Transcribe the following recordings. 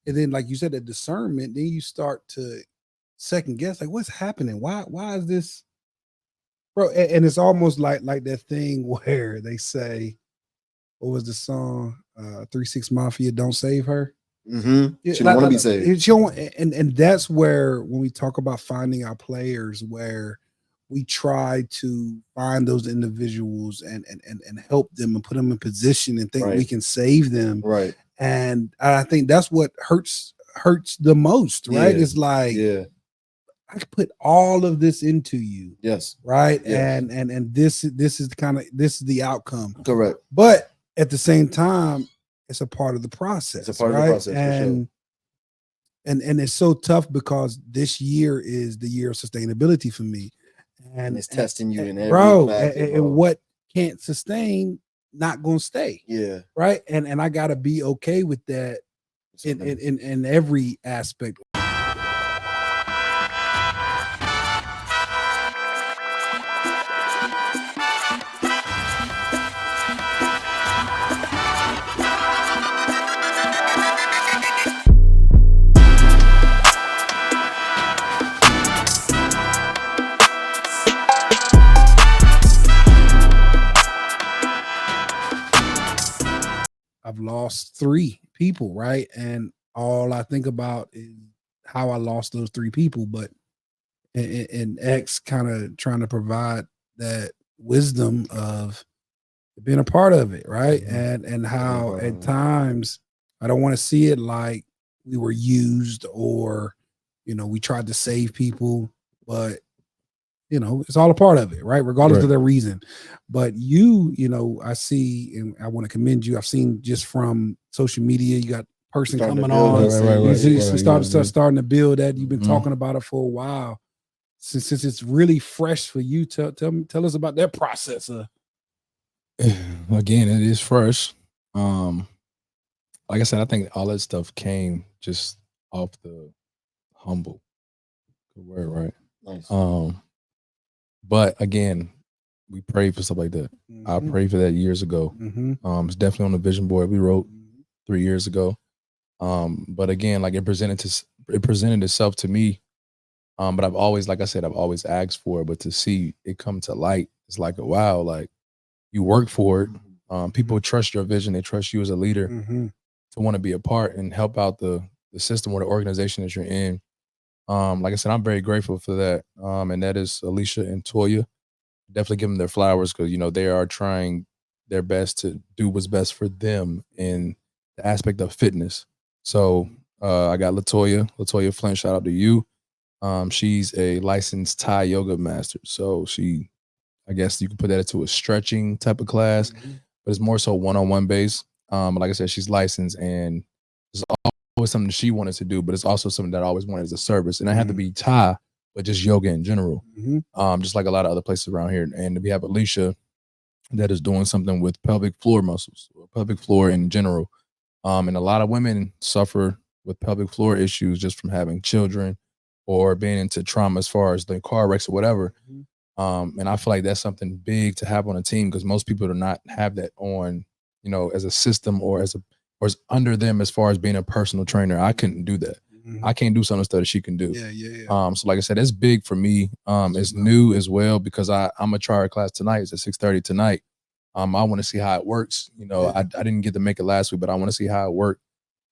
And then, like you said, the discernment, then you start to second guess, like, what's happening? Why is this, bro? And it's almost like that thing where they say, what was the song? 3 6 Mafia, don't save her. Yeah, She don't want to be saved. she don't, and that's where when we talk about finding our players, where we try to find those individuals and help them and put them in position and think we Right. can save them. Right. And I think that's what hurts the most, right? Yeah. It's like, Yeah. I put all of this into you, Yes. right? Yes. And this is this is the outcome. Correct. But at the same time, it's a part of the process. It's a part right? of the process, for sure. And it's so tough because this year is the year of sustainability for me. And it's testing you in every bro, facet, and what can't sustain, not gonna stay. Yeah. Right. And I gotta be okay with that in every aspect. I've lost 3 people, right? And all I think about is how I lost those 3 people. But and X kind of trying to provide that wisdom of being a part of it, right? And how at times I don't want to see it like we were used or we tried to save people, but it's all a part of it, right? Regardless of their reason. But I see, and I want to commend you. I've seen just from social media, you got person coming on, starting to build that. You've been talking about it for a while. Since it's really fresh for you, tell us about that process. Again, it is fresh. Like I said, I think all that stuff came just off the humble. Good word, right? Nice. But again, we prayed for stuff like that. I prayed for that years ago. It's definitely on the vision board we wrote 3 years ago. But again, like it presented itself to me. But I've always, like I said, I've always asked for it. But to see it come to light, it's like, wow, like you work for it. People trust your vision. They trust you as a leader to want to be a part and help out the system or the organization that you're in. Like I said, I'm very grateful for that. And that is Alicia and Toya. Definitely give them their flowers because, they are trying their best to do what's best for them in the aspect of fitness. So I got Latoya Flint, shout out to you. She's a licensed Thai yoga master. So I guess you can put that into a stretching type of class, but it's more so one-on-one based. Like I said, she's licensed and it's always something she wanted to do, but it's also something that I always wanted as a service. And I have to be Thai, but just yoga in general, just like a lot of other places around here. And we have Alicia that is doing something with pelvic floor muscles, or pelvic floor in general. And a lot of women suffer with pelvic floor issues just from having children or being into trauma as far as the car wrecks or whatever. And I feel like that's something big to have on a team because most people do not have that on, as a system or as under them as far as being a personal trainer. I couldn't do that. I can't do some of the stuff that she can do. Yeah. So like I said, it's big for me. It's new as well because I'm gonna try her class tonight. It's at 6:30 tonight. I want to see how it works. I didn't get to make it last week, but I want to see how it worked.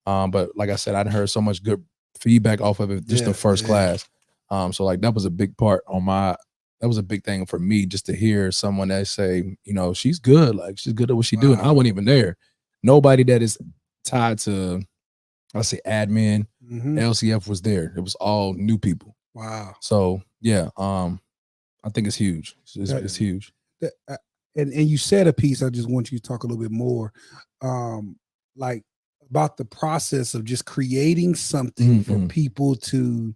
But like I said, I heard so much good feedback off of it, just the first class. So like that was a big part that was a big thing for me just to hear someone that say, she's good. Like she's good at what she doing. I wasn't even there. Nobody that is tied to, let's say admin, LCF was there. It was all new people. Wow. So yeah, I think it's huge. It's huge. And you said a piece. I just want you to talk a little bit more, like about the process of just creating something for people to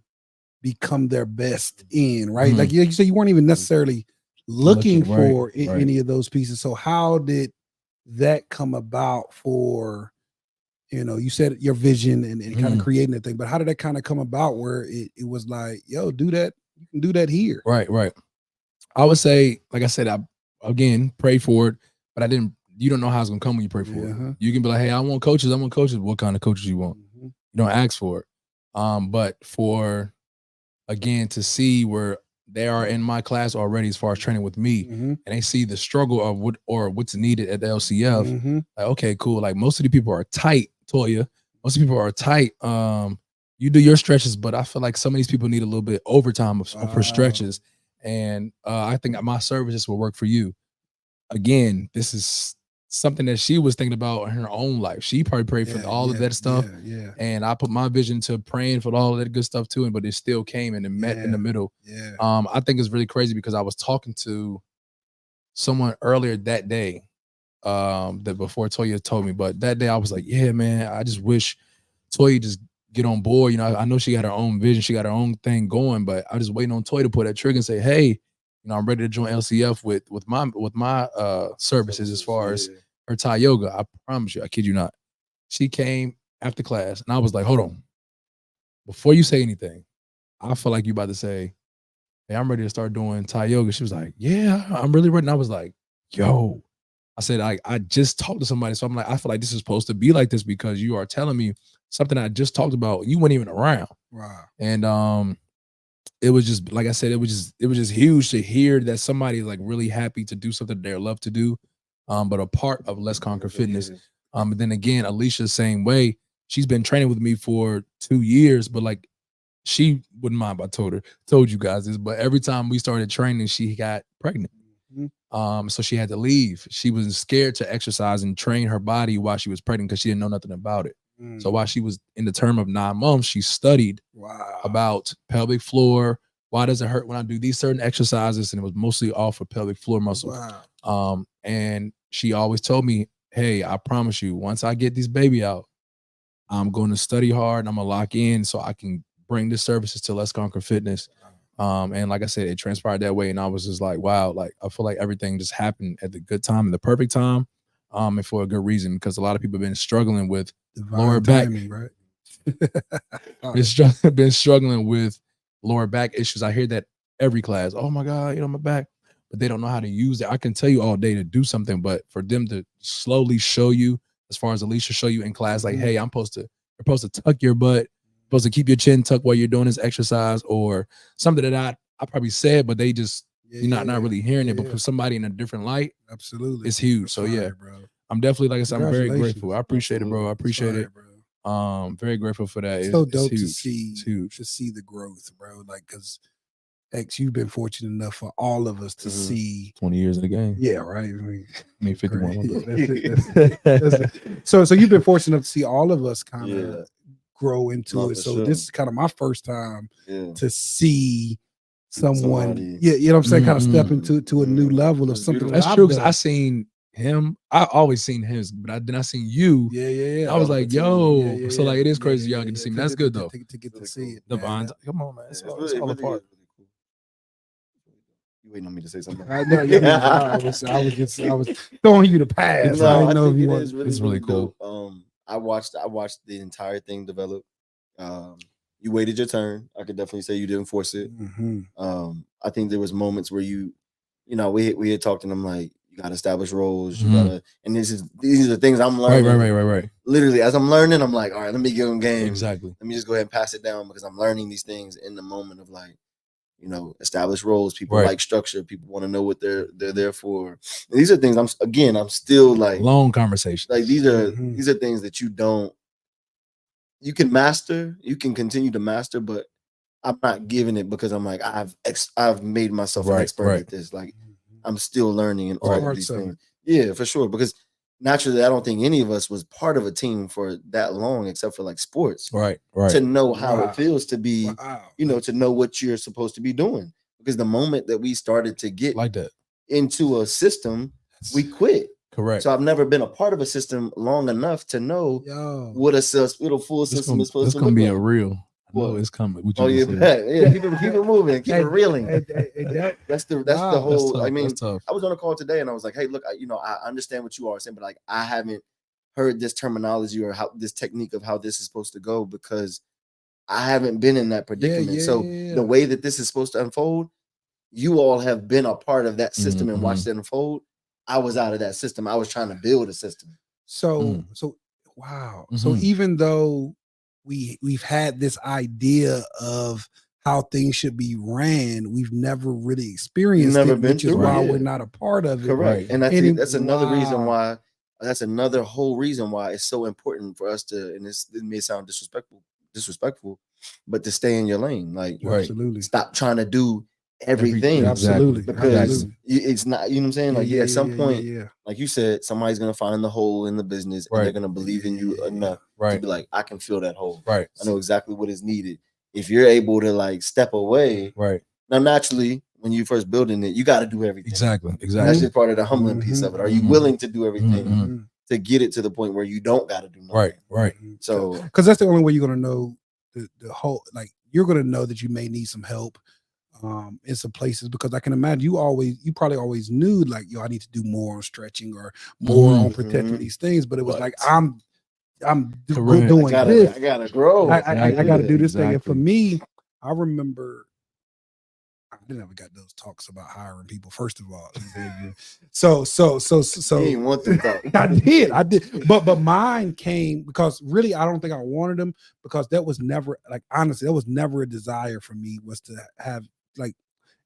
become their best in, right? Like you said, you weren't even necessarily looking for any of those pieces. So how did that come about for, you said your vision and kind of creating that thing, but how did that kind of come about where it was like, yo, do that. You can do that here. Right. I would say, like I said, I again pray for it, but you don't know how it's gonna come when you pray for it. You can be like, hey, I want coaches. What kind of coaches you want? You don't ask for it. But for, again, to see where they are in my class already as far as training with me, and they see the struggle of what's needed at the LCF, like, okay, cool. Like, most of the people are tight, Toya. Most of the people are tight. You do your stretches, but I feel like some of these people need a little bit overtime for stretches. And I think my services will work for you. Again, this is something that she was thinking about in her own life. She probably prayed for all of that stuff. And I put my vision to praying for all of that good stuff too. But it still came and it met in the middle. I think it's really crazy because I was talking to someone earlier that day, that before Toya told me, but that day I was like, yeah, man, I just wish Toya just get on board. You know, I know she got her own vision, she got her own thing going, but I just waiting on Toya to pull that trigger and say, hey, you know, I'm ready to join LCF with my services as far as her Thai yoga. I promise you, I kid you not. She came after class and I was like, hold on. Before you say anything, I feel like you about to say, hey, I'm ready to start doing Thai yoga. She was like, yeah, I'm really ready. And I was like, yo, I said, I just talked to somebody. So I'm like, I feel like this is supposed to be like this because you are telling me something I just talked about. You weren't even around. Wow. And it was just, like I said, it was just huge to hear that somebody is like really happy to do something they love to do, but a part of Let's Conquer Fitness. But then again, Alicia, same way. She's been training with me for 2 years, but like she wouldn't mind if I told you guys this, but every time we started training, she got pregnant. So she had to leave. She was scared to exercise and train her body while she was pregnant because she didn't know nothing about it. So while she was in the term of 9 months, she studied about pelvic floor. Why does it hurt when I do these certain exercises? And it was mostly all for pelvic floor muscles. And she always told me, hey, I promise you, once I get this baby out, I'm going to study hard and I'm going to lock in so I can bring the services to Let's Conquer Fitness. And like I said, it transpired that way. And I was just like, wow, like I feel like everything just happened at the good time, the perfect time, and for a good reason, because a lot of people have been struggling with lower back, right? been struggling with lower back issues. I hear that every class. Oh my God, you know, my back, but they don't know how to use it. I can tell you all day to do something, but for them to slowly show you, as far as Alicia show you in class, like, hey, you're supposed to tuck your butt, supposed to keep your chin tucked while you're doing this exercise, or something that I probably said, but they just you're not really hearing it. But for somebody in a different light, absolutely, it's huge. So yeah, bro. I'm definitely, like I said, I'm very grateful. I appreciate it, bro. I appreciate it. Very grateful for that. It's so dope to see, to see the growth, bro. Like, because X, you've been fortunate enough for all of us to see 20 years in the game. Yeah, right. I mean 51. So you've been fortunate enough to see all of us kind of grow into it. So this is kind of my first time to see someone, you know what I'm saying, kind of step into a new level of something. That's true, because I seen him. I always seen his, but then I seen you. Yeah. I was like, yo. So like, it is crazy y'all get to see me. That's good though. To get to see it. Come on, man. It's all a part. You waiting on me to say something? I was throwing you the pass. No, I didn't know if you want. It's really cool. I watched the entire thing develop. You waited your turn. I could definitely say you didn't force it. I think there was moments where you know, we had talked, and I'm like, you gotta establish roles. You gotta, and these are things I'm learning. Right. Literally, as I'm learning, I'm like, all right, let me give them game. Exactly. Let me just go ahead and pass it down, because I'm learning these things in the moment of, like, you know, establish roles. People like structure. People want to know what they're there for. And these are things I'm still like long conversation. Like these are things that you can master. You can continue to master, but I'm not giving it because I'm like, I've made myself an expert at this. Like, I'm still learning in all of these things. Yeah, for sure. Because naturally, I don't think any of us was part of a team for that long, except for like sports. Right. To know how it feels to be, you know, to know what you're supposed to be doing. Because the moment that we started to get like that into a system, we quit. Correct. So I've never been a part of a system long enough to know what a full system is supposed to look like. It's gonna be a real. Well, it's coming. Oh yeah, keep it moving, keep it reeling. That's the whole. Tough. I mean, tough. I was on a call today, and I was like, "Hey, look, I understand what you are saying, but like, I haven't heard this terminology or how this technique of how this is supposed to go, because I haven't been in that predicament. The way that this is supposed to unfold, you all have been a part of that system and watched it unfold. I was out of that system. I was trying to build a system. So wow. So even though we've had this idea of how things should be ran. We've never really experienced Never it, been which is through it, why yeah. we're not a part of it. Correct. Right. And I think that's another reason Wow. why. That's another whole reason why it's so important for us to. And this may sound disrespectful, but to stay in your lane. Like, Right. Absolutely. stop trying to do everything. Yeah, Absolutely. Because Absolutely. it's not. You know what I'm saying? Like, at some point, yeah. like you said, somebody's gonna find the hole in the business, and they're Right. gonna believe in you enough to Right. be like, I can fill that hole. Right. I know exactly what is needed. If you're able to like step away, Right. now naturally, when you first building it, you got to do everything. Exactly. That's Exactly. just part of the humbling piece of it. Are you Mhm. willing to do everything Mhm. to get it to the point where you don't got to do nothing? Right. Right. So, because that's the only way you're gonna know the whole. Like you're gonna know that you may need some help in some places, because I can imagine you probably always knew like, yo, I need to do more on stretching or more on protecting these things, but it was like I'm Correct. doing I this. gotta grow. I got to do this thing. And for Exactly. me, I remember I never got those talks about hiring people. First of all, so You ain't want them talk. I did, but mine came because really I don't think I wanted them, because that was never, like, honestly, that was never a desire for me, was to have like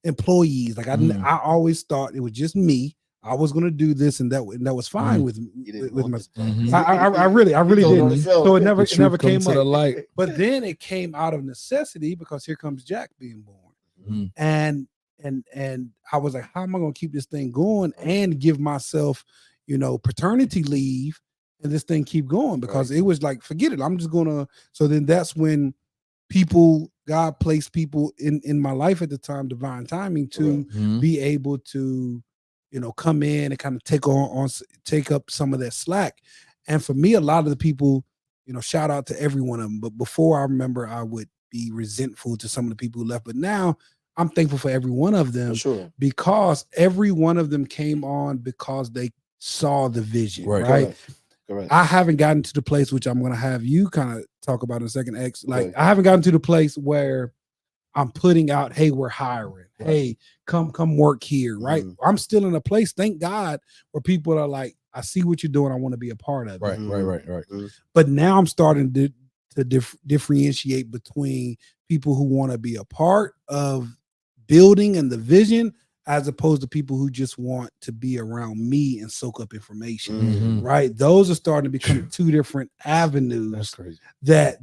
employees. Like I always thought it was just me. I was gonna do this, and that was fine with my. I really didn't. So it never came to the up. light. But then it came out of necessity, because here comes Jack being born, and I was like, how am I gonna keep this thing going and give myself, paternity leave, and this thing keep going? Because it was like, forget it, I'm just gonna. So then that's when God placed people in my life at the time, divine timing, to be able to, come in and kind of take up some of that slack. And for me, a lot of the people, shout out to every one of them. But before, I remember I would be resentful to some of the people who left. But now I'm thankful for every one of them, because every one of them came on because they saw the vision, right? Correct. I haven't gotten to the place, which I'm going to have you kind of talk about in a second, X. Like, I haven't gotten to the place where I'm putting out, hey, we're hiring. Hey, come work here, right? I'm still in a place, thank God, where people are like, I see what you're doing, I want to be a part of it. Right. But now I'm starting to differentiate between people who want to be a part of building and the vision, as opposed to people who just want to be around me and soak up information, right? Those are starting to become two different avenues. That's crazy. That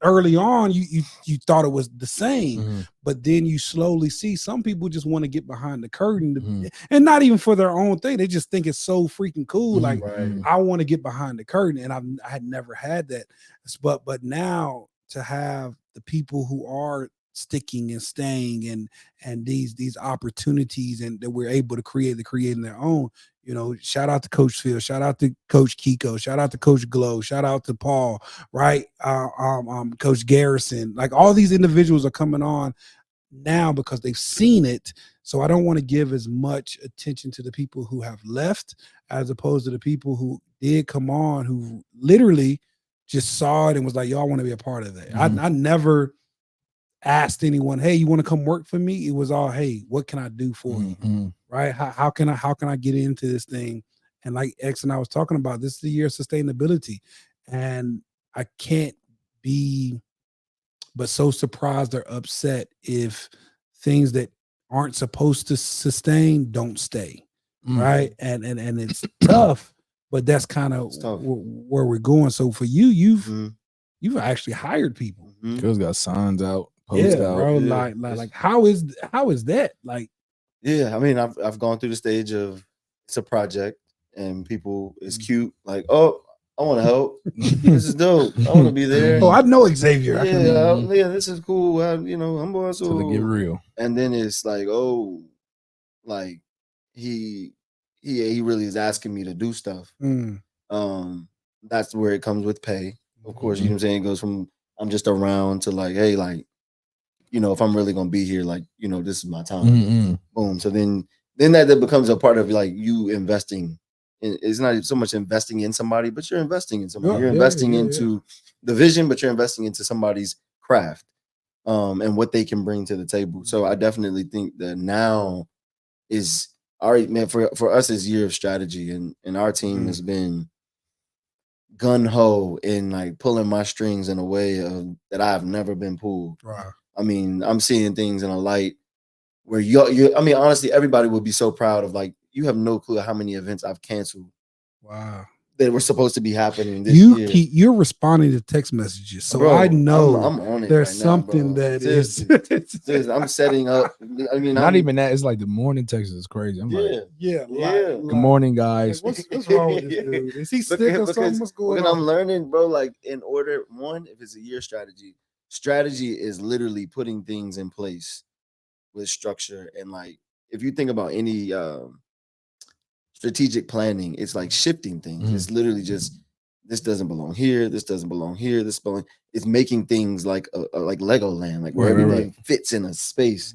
early on you thought it was the same, but then you slowly see some people just want to get behind the curtain, and not even for their own thing. They just think it's so freaking cool. Like, I want to get behind the curtain, and I had never had that. But now to have the people who are sticking and staying, and these opportunities, and that we're able to creating their own. Shout out to Coach Phil, shout out to Coach Kiko, shout out to Coach Glow, shout out to Paul, right? Coach Garrison. Like, all these individuals are coming on now because they've seen it. So I don't want to give as much attention to the people who have left, as opposed to the people who did come on, who literally just saw it and was like, yo, I want to be a part of that. I never asked anyone, hey, you want to come work for me? It was all, hey, what can I do for you? Right? How can I get into this thing? And like X and I was talking about, this is the year of sustainability. And I can't be but so surprised or upset if things that aren't supposed to sustain don't stay. Right. And it's tough, but that's kind of where we're going. So for you, you've actually hired people. Girls got signs out. Yeah, bro. Like how is that? Like, I mean, I've gone through the stage of, it's a project and people, it's cute. Like, oh, I want to help. This is dope. I want to be there. Oh, I know Xavier. Yeah, this is cool. I'm going to get real. And then it's like, oh, like he really is asking me to do stuff. That's where it comes with pay. Of course, you know what I'm saying? It goes from, I'm just around, to like, hey, like, if I'm really gonna be here, like, this is my time. Boom. So then that becomes a part of like you investing. It's not so much investing in somebody, but you're investing in somebody. You're investing into the vision, but you're investing into somebody's craft, and what they can bring to the table. So I definitely think that now is all right, man. For us, is year of strategy, and our team has been gun ho and like pulling my strings in a way that I've never been pulled. Wow. I mean, I'm seeing things in a light where you I mean, honestly, everybody would be so proud of, like, you have no clue how many events I've canceled Wow. that were supposed to be happening this year. You're responding to text messages, so Bro, I know I'm on it there's right something now, bro. that is. Seriously, I'm setting up. I mean, Not even that. It's like the morning text is crazy. I'm like, Yeah. Yeah. good morning, guys. What's wrong with this dude? Is he sick or something? What's going because on? I'm learning, bro. Like, in order, one, if it's a year strategy is literally putting things in place with structure. And like, if you think about any strategic planning, it's like shifting things. Mhm. It's literally just, this doesn't belong here, this doesn't belong here, this belong. It's making things like like Legoland, like where Right, right, everything fits in a space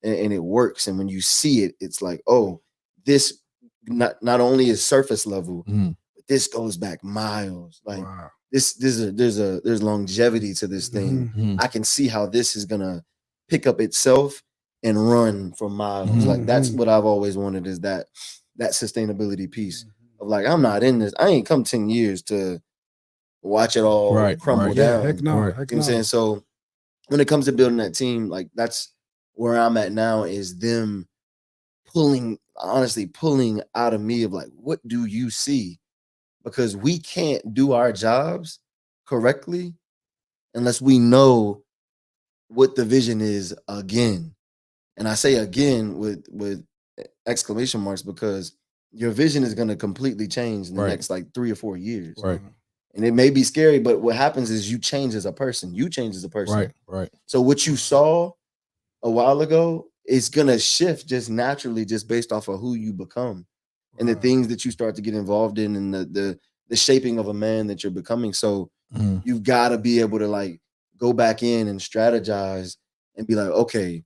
and it works. And when you see it, it's like, oh, this not only is surface level, Mhm. but this goes back miles. Like, Wow. there's longevity to this thing. Mhm. I can see how this is gonna pick up itself and run for miles. Mhm. Like, that's what I've always wanted, is that sustainability piece of, like, I'm not in this. I ain't come 10 years to watch it all Right, crumble right. Yeah, down. heck no. Right. Heck You know what no. I'm saying? So when it comes to building that team, like, that's where I'm at now, is them honestly pulling out of me of, like, what do you see? Because we can't do our jobs correctly unless we know what the vision is again. And I say again with exclamation marks, because your vision is going to completely change in the Right. next like 3 or 4 years. Right. And it may be scary, but what happens is you change as a person. You change as a person. Right. Right. So what you saw a while ago is going to shift just naturally, just based off of who you become and the Wow. things that you start to get involved in, and the shaping of a man that you're becoming. So Mhm. you've got to be able to, like, go back in and strategize and be like, okay,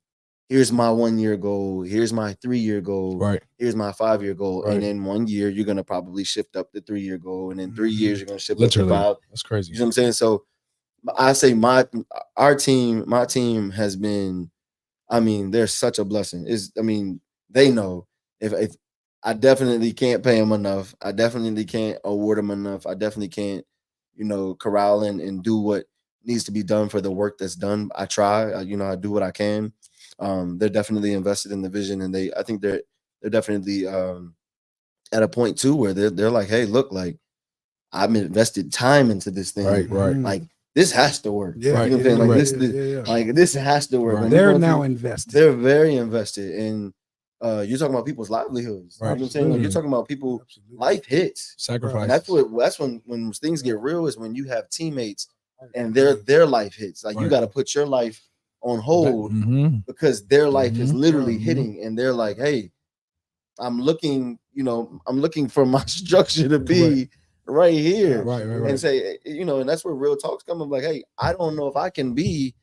here's my 1 year goal, here's my 3 year goal, Right. here's my 5 year goal. Right. And in 1 year, you're gonna probably shift up the 3 year goal, and in 3 Mhm. years, you're gonna shift Literally. up to 5. That's crazy. You know what I'm saying? So I say my team has been, I mean, they're such a blessing. I mean, they know if I definitely can't pay them enough. I definitely can't award them enough. I definitely can't, corral and do what needs to be done for the work that's done. I try, I do what I can. They're definitely invested in the vision, and I think they're definitely at a point too where they're like, hey, look, like, I've invested time into this thing. Right. Right. Like, this has to work. Yeah, Right. You know what I'm saying? Like, Right. yeah. like, this has to work. Right. When we're They're going now through- invested. They're very invested in. You're talking about people's livelihoods. You know Right. what I'm saying? Like, you're Mhm. talking about people. Absolutely. Life hits. Sacrifice. And that's when things get real, is when you have teammates and their life hits. Like, you Right. got to put your life on hold Mm-hmm. because their life is Mhm. literally Mhm. hitting, and they're like, hey, I'm looking for my structure to be right here. Right. Right. And Right. say, and that's where real talks come of, like, hey, I don't know if I can be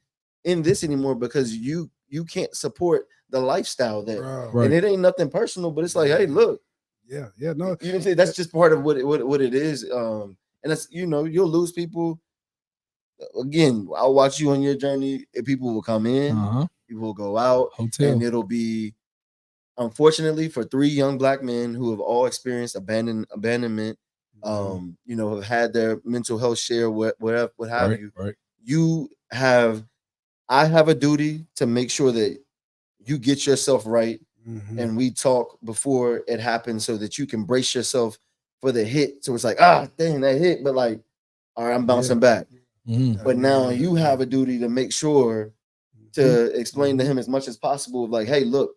in this anymore because you can't support the lifestyle that. Bro. Right. And it ain't nothing personal, but it's like, hey, look, Yeah. No. you know what I'm saying? That's just part of what it is. And that's, you'll lose people. Again, I'll watch you on your journey. People will come in, Uh-huh. people will go out, Hotel. and it'll be, unfortunately, for 3 young Black men who have all experienced abandonment, have had their mental health share, what have Right. you. Right. I have a duty to make sure that you get yourself right, Mhm. and we talk before it happens so that you can brace yourself for the hit. So it's like, dang, that hit, but like, all right, I'm bouncing back. Mhm. But now you have a duty to make sure to explain to him as much as possible, like, hey, look,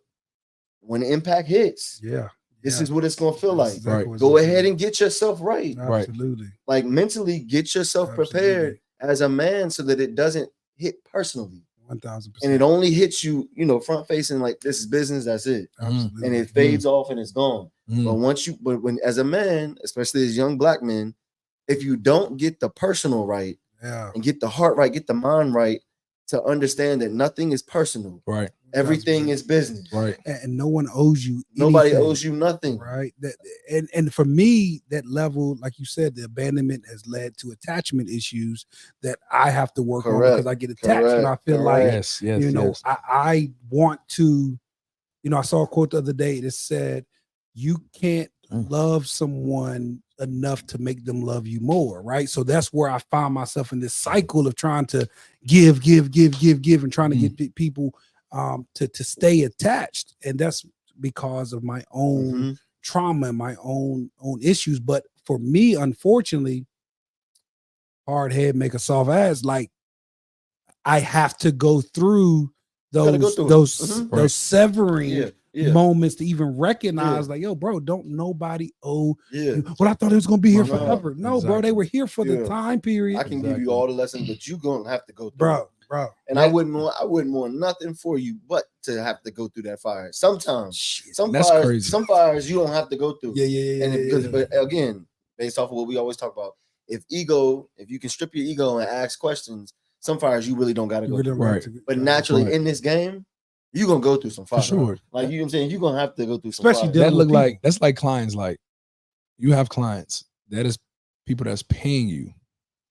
when impact hits, Yeah. this is what it's gonna feel That's like. exactly Right. what it's Go gonna ahead feel and get yourself right. like. Absolutely. Like, mentally get yourself prepared as a man so that it doesn't hit personally. 1000%. And it only hits you, front facing, like, this is business, that's it. Absolutely. And it fades off and it's gone. Mhm. But when, as a man, especially as young Black men, if you don't get the personal right Yeah. and get the heart right, get the mind right, to understand that nothing is personal, Right. everything is business. Right. And no one owes you Nobody anything, owes you nothing. right? And for me, that level, like you said, the abandonment has led to attachment issues that I have to work on, because I get attached and I feel like, Yes. Yes. Yes. I want to, I saw a quote the other day that said, you can't love someone enough to make them love you more, right? So that's where I find myself in this cycle of trying to give, and trying to get people to stay attached, and that's because of my own trauma and my own issues. But for me, unfortunately, hard head make a soft ass. Like, I have to go through those severing moments to even recognize, like, yo, bro, don't nobody owe you. Well, I thought it was gonna be here forever. No, bro, they were here for the time period. I can give you all the lessons, but you gonna have to go through it. Bro. And I wouldn't want nothing for you but to have to go through that fire. Sometimes, crazy. Some fires you don't have to go through. Yeah. But again, based off of what we always talk about, if you can strip your ego and ask questions, some fires you really don't got to go through. Right. But naturally in this game, you're gonna go through some fire. For sure. Like, you know what I'm saying? You're gonna have to go through some Especially fire. That's like clients. Like, you have clients that is people that's paying you,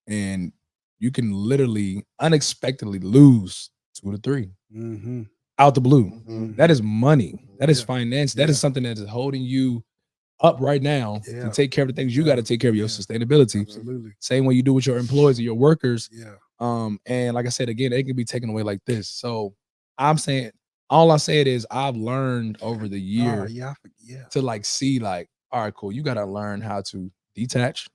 and you can literally unexpectedly lose 2 to 3 out the blue. That is money. That is finance. That is something that is holding you up right now to take care of the things you got to take care of, your sustainability. Absolutely. Same way you do with your employees and your workers. And like I said, again, they can be taken away like this. So I'm saying, all I said is I've learned over the year to like see, like, all right, cool. You got to learn how to detach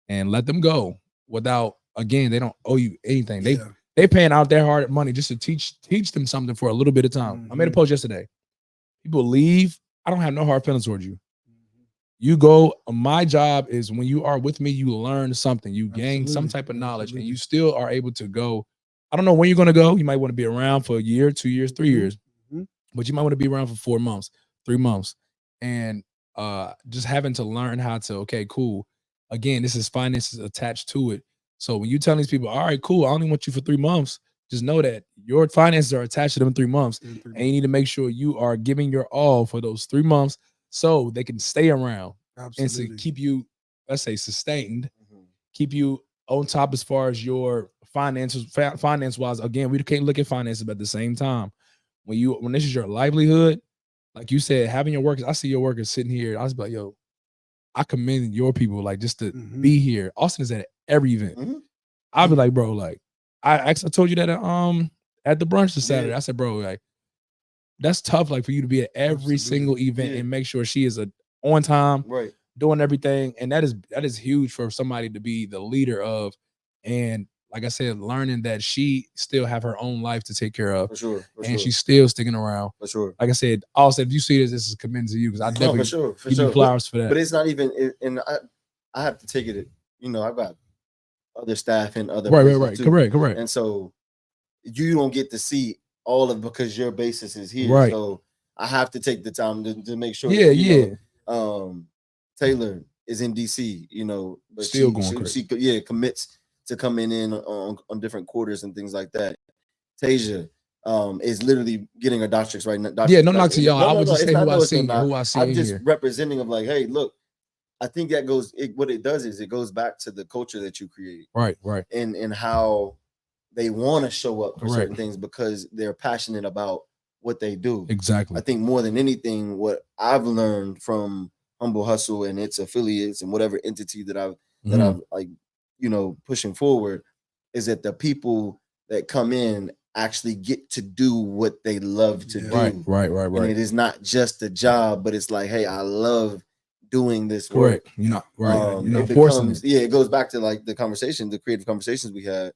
and let them go without, again, they don't owe you anything. They paying out their hard money just to teach them something for a little bit of time. I made a post yesterday. People leave. I don't have no hard feelings towards you. You go, my job is when you are with me, you learn something, you gain some type of knowledge, and you still are able to go. I don't know when you're going to go. You might want to be around for a year, 2 years, 3 years, but you might want to be around for 4 months, 3 months. And just having to learn how to, okay, cool. Again, this is finances attached to it. So when you tell these people, all right, cool, I only want you for 3 months, just know that your finances are attached to them 3 months. And you need to make sure you are giving your all for those 3 months so they can stay around and to keep you, let's say, sustained, keep you on top as far as your finances, finance-wise. Again, we can't look at finances, but at the same time, when this is your livelihood, like you said, having your workers, I see your workers sitting here, I was like, yo, I commend your people, like, just to be here. Austin is at every event. I'll be like, bro, like, I told you that at the brunch this Saturday. I said, bro, like, that's tough, like, for you to be at every single event and make sure she is on time, doing everything. And that is huge for somebody to be the leader of. And like I said, learning that she still have her own life to take care of. For sure. She's still sticking around. For sure. Like I said, also, if you see this is commended to you, because I definitely give you flowers for that. But it's not even, and I have to take it, you know, I've got other staff and other right. too. Correct. And so you don't get to see all of, because your basis is here. Right. So I have to take the time to make sure Taylor is in DC, you know, but still she commits to coming in on different quarters and things like that. Tasia is literally getting her doctorates right now. No knock to y'all. I would just say who I see I'm just here. representing of, like, hey, look, I think that what it does is it goes back to the culture that you create. Right. And how they want to show up for certain things because they're passionate about what they do. Exactly. I think more than anything, what I've learned from Humble Hustle and its affiliates and whatever entity that I've like, you know, pushing forward, is that the people that come in actually get to do what they love to do. Right. And it is not just a job, but it's like, hey, I love doing this work. You know, right. It goes back to, like, the creative conversations we had,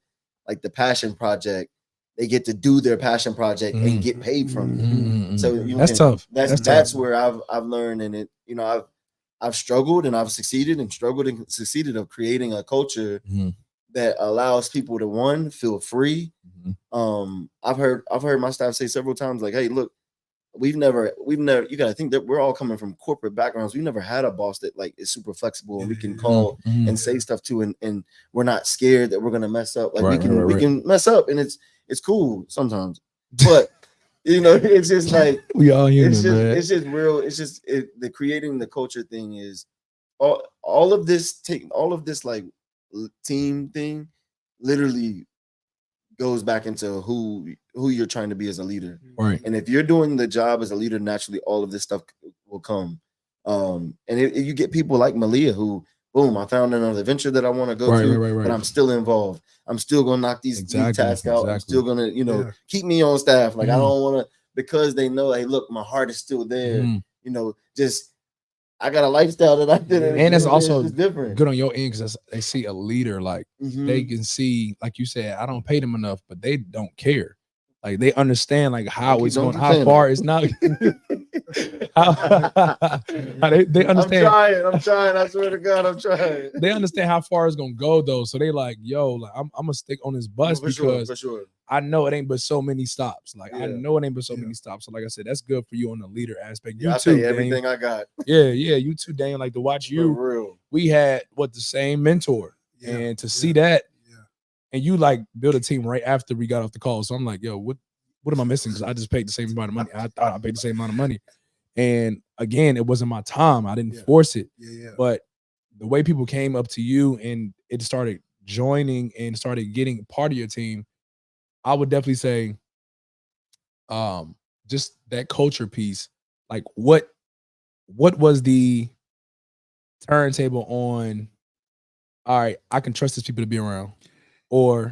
like the passion project. They get to do their passion project and get paid from it. So that's tough. That's where I've learned, and it, you know, I've struggled and I've succeeded of creating a culture that allows people to feel free. I've heard my staff say several times, like, hey, look, we've never, you gotta think that we're all coming from corporate backgrounds. We've never had a boss that, like, is super flexible and we can call and say stuff to, and we're not scared that we're gonna mess up. Like, we can mess up, and it's cool sometimes, but you know, it's just like, we all human, it's just real. It's just the creating the culture thing is all of this like team thing literally goes back into who you're trying to be as a leader. Right. And if you're doing the job as a leader, naturally all of this stuff will come. And you get people like Malia who boom, I found another venture that I want to go to, but I'm still involved. I'm still gonna knock these tasks out. I'm still gonna, you know, keep me on staff. Like I don't want to, because they know, hey, look, my heart is still there. You know, just I got a lifestyle that I did, and it's also different. Good on your end because they see a leader, like they can see, like you said, I don't pay them enough, but they don't care. Like they understand like how it's going, how far it's not. They understand. I'm trying. I swear to God, I'm trying. They understand how far it's gonna go though, so they like, yo, like I'm gonna stick on this bus because for sure. I know it ain't but so many stops. Like I know it ain't but so many stops. So like I said, that's good for you on the leader aspect. You too, everything I got. Yeah, you too, Daniel. Like to watch you. For real. We had the same mentor, and to see that. And you like build a team right after we got off the call. So I'm like, yo, what am I missing? Because I just paid the same amount of money. I thought I paid the same amount of money. And again, it wasn't my time. I didn't force it. But the way people came up to you and it started joining and started getting part of your team, I would definitely say just that culture piece. Like what was the turntable on, all right, I can trust these people to be around? Or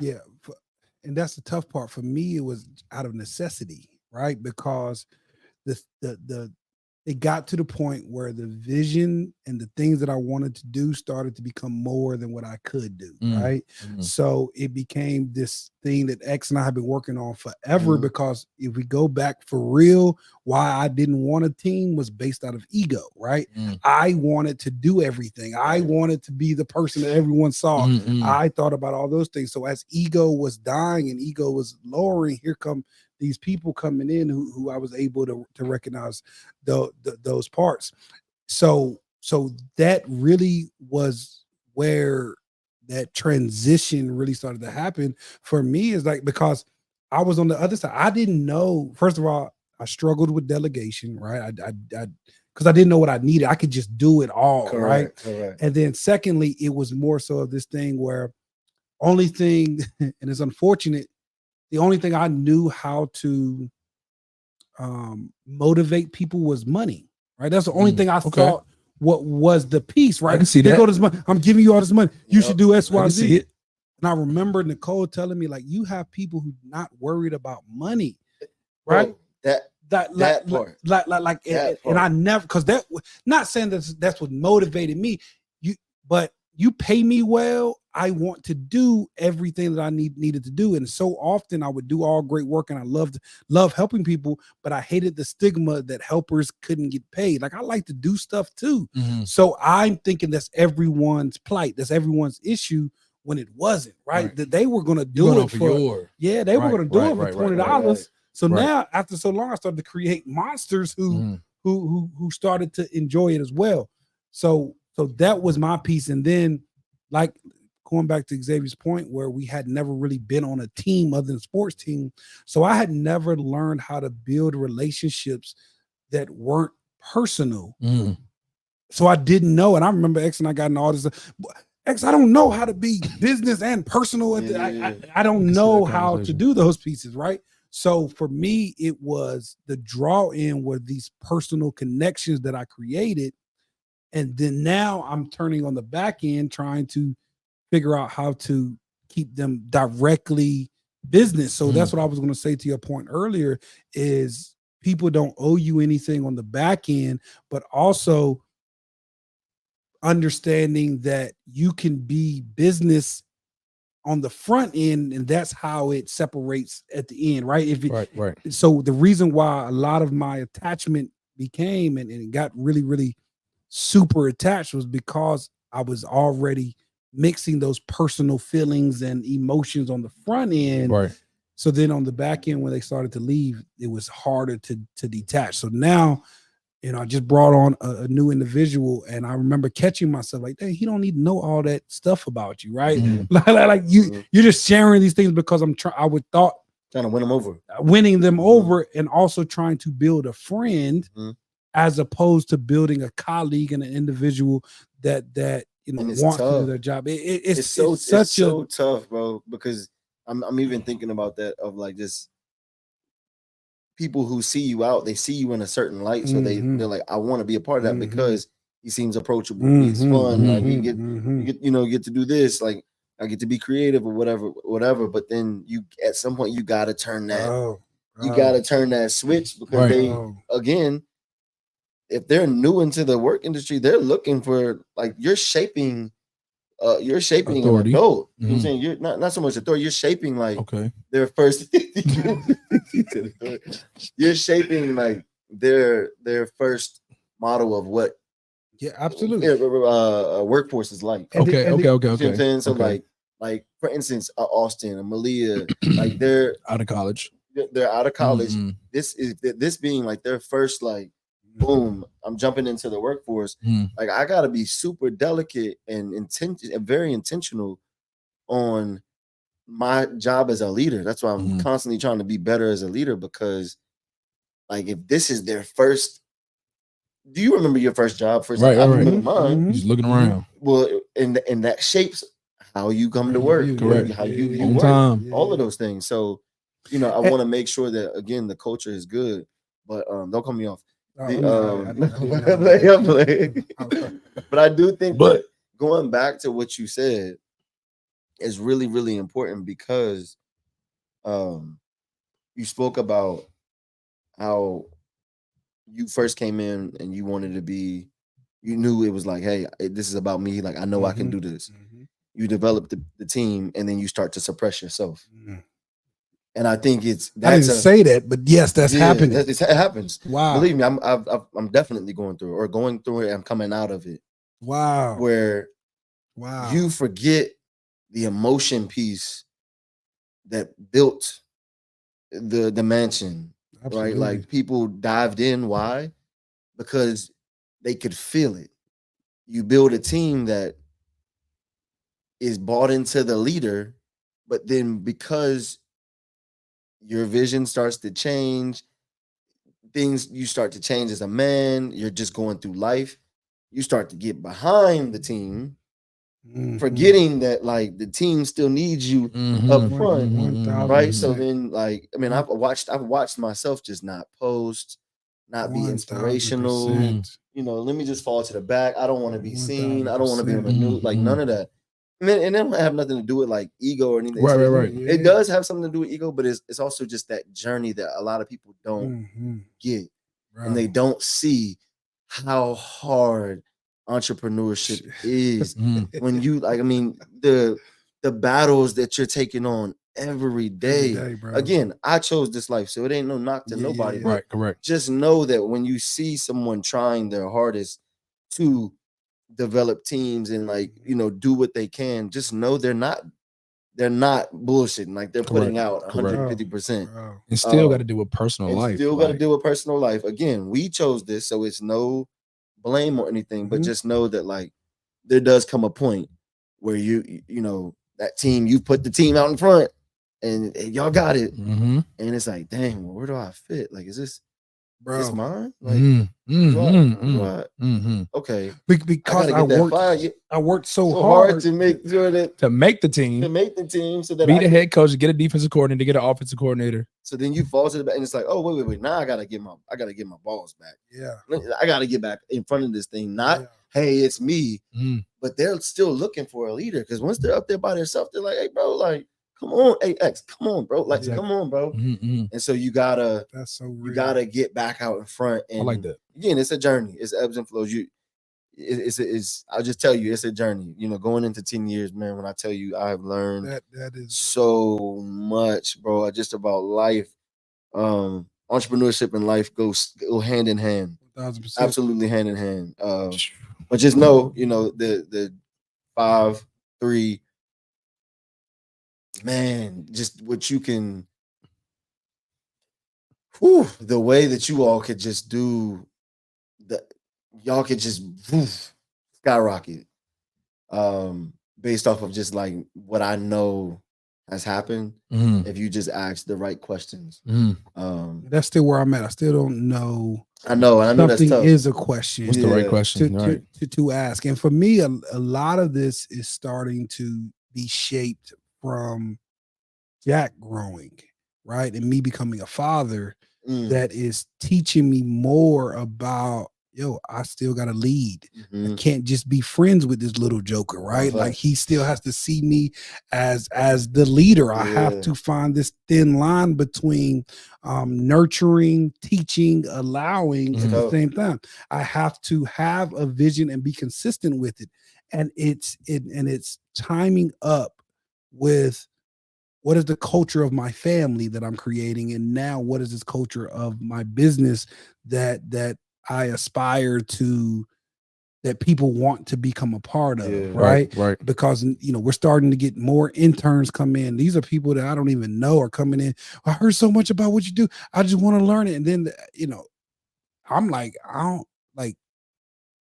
and that's the tough part for me. It was out of necessity, right? Because it got to the point where the vision and the things that I wanted to do started to become more than what I could do, right? So it became this thing that X and I have been working on forever, because if we go back for real, why I didn't want a team was based out of ego, right? I wanted to do everything. I wanted to be the person that everyone saw. I thought about all those things. So as ego was dying and ego was lowering, here come these people coming in who I was able to recognize those parts. So that really was where that transition really started to happen for me, is like, because I was on the other side. I didn't know, first of all, I struggled with delegation, right? I because I didn't know what I needed. I could just do it all, right? And then secondly, it was more so of this thing where only thing, and it's unfortunate, the only thing I knew how to motivate people was money, right? That's the only thing I thought what was the piece, right? I can see that. Go this money. I'm giving you all this money. You should do X, Y, Z. It. And I remember Nicole telling me, like, you have people who not worried about money, right? Bro, that part. And I never, because that, not saying that's what motivated me. But you pay me well, I want to do everything that I needed to do. And so often I would do all great work and I love helping people, but I hated the stigma that helpers couldn't get paid. Like, I like to do stuff too. So I'm thinking that's everyone's plight, that's everyone's issue, when it wasn't, right? That they were going to do it for they were going to do it for $20. So now, after so long, I started to create monsters who started to enjoy it as well. So that was my piece. And then, like, going back to Xavier's point, where we had never really been on a team other than sports team. So I had never learned how to build relationships that weren't personal. So I didn't know. And I remember X and I got in all this. X, I don't know how to be business and personal. I don't know how to do those pieces, right? So for me, it was the draw in were these personal connections that I created. And then now I'm turning on the back end, trying to figure out how to keep them directly business. So that's what I was going to say to your point earlier, is people don't owe you anything on the back end, but also understanding that you can be business on the front end, and that's how it separates at the end, right? So the reason why a lot of my attachment became and it got really, really super attached was because I was already mixing those personal feelings and emotions on the front end. So then on the back end, when they started to leave, it was harder to detach. So now, I just brought on a new individual, and I remember catching myself like, "Dang, he don't need to know all that stuff about you, right?" Like you're just sharing these things because trying to win them over, winning them over, and also trying to build a friend, as opposed to building a colleague and an individual that wants to do their job. It's so tough, bro. Because I'm even thinking about that, of like just people who see you out, they see you in a certain light, so they're like, I want to be a part of that, because he seems approachable, he's fun, like you get get to do this, like I get to be creative or whatever. But then you at some point you gotta turn that you gotta turn that switch because they again, if they're new into the work industry, they're looking for like you're shaping Authority. an adult. You know what I'm saying? You're not so much authority, you're shaping like their first you're shaping like their first model of what absolutely a workforce is like. Okay. You know what I'm saying? So like for instance, Austin, Malia, like they're out of college. They're out of college. This being like their first like boom, I'm jumping into the workforce. Like I gotta be super delicate and very intentional on my job as a leader. That's why I'm constantly trying to be better as a leader, because like if this is their first, do you remember your first job? Right. Mine. Just looking around. Well, and that shapes how you come to work, correct? How you On work, time. all of those things. So, you know, I want to make sure that again the culture is good, but don't cut me off. But I do think that going back to what you said is really, really important, because you spoke about how you first came in and you wanted to be, you knew it was like, hey, this is about me. Like, I know I can do this. You develop the team, and then you start to suppress yourself. And I think I didn't say that, but yes, that's happening. It happens. Wow. Believe me, I'm definitely going through it. I'm coming out of it. Wow. Where you forget the emotion piece that built the mansion. Absolutely. Right? Like people dived in. Why? Because they could feel it. You build a team that is bought into the leader, but then because your vision starts to change, you start to change as a man, you're just going through life, you start to get behind the team, forgetting that like the team still needs you up front, right? So then like, I mean, I've watched myself just not post, not be inspirational. You know, let me just fall to the back. I don't want to be seen. I don't want to be on the news. Like none of that. And it don't have nothing to do with like ego or anything. Right. It does have something to do with ego, but it's also just that journey that a lot of people don't get, and they don't see how hard entrepreneurship is. When you like, I mean, the battles that you're taking on every day. Again, I chose this life, so it ain't no knock to nobody. Right, correct. Just know that when you see someone trying their hardest to develop teams and like, you know, do what they can, just know they're not bullshitting. Like they're putting out 150%. And still got to do with personal life. Still got to do with personal life. Again, we chose this, so it's no blame or anything, but just know that like there does come a point where you know that team, you put the team out in front and y'all got it, and it's like, dang, well, where do I fit? Like, is this mine? Like, okay, because I worked so hard to make sure that to make the team, so that be the head coach, get a defensive coordinator, get an offensive coordinator. So then you fall to the back, and it's like, oh wait, now I gotta get my balls back. Yeah, I gotta get back in front of this thing. Not hey, it's me, but they're still looking for a leader, because once they're up there by themselves, they're like, hey, bro, like, come on, hey, X, come on, bro, like, come on, bro. And so you gotta, you gotta get back out in front. And I like that. Again, it's a journey. It's ebbs and flows. I'll just tell you, it's a journey. You know, going into 10 years, man, when I tell you I've learned that is so much, bro, just about life. Entrepreneurship and life go hand in hand. 1,000%. Absolutely hand in hand. But just know, you know, the 5-3, man, just what you can, the way that you all could just do, y'all could just skyrocket, based off of just like what I know has happened. If you just ask the right questions. That's still where I'm at. I still don't know. I know that's tough. Is a question. What's the right question to ask? And for me, a lot of this is starting to be shaped from Jack growing, right? And me becoming a father that is teaching me more about, yo, I still got to lead. I Mhm. can't just be friends with this little joker, right? Like he still has to see me as the leader. I have Yeah. to find this thin line between nurturing, teaching, allowing at the Mhm. same time. I have to have a vision and be consistent with it. And it's timing up with what is the culture of my family that I'm creating, and now what is this culture of my business that I aspire to, that people want to become a part of, Yeah. right? Right. Because we're starting to get more interns come in. These are people that I don't even know are coming in. I heard so much about what you do. I just want to learn it. And then I'm like, I don't like,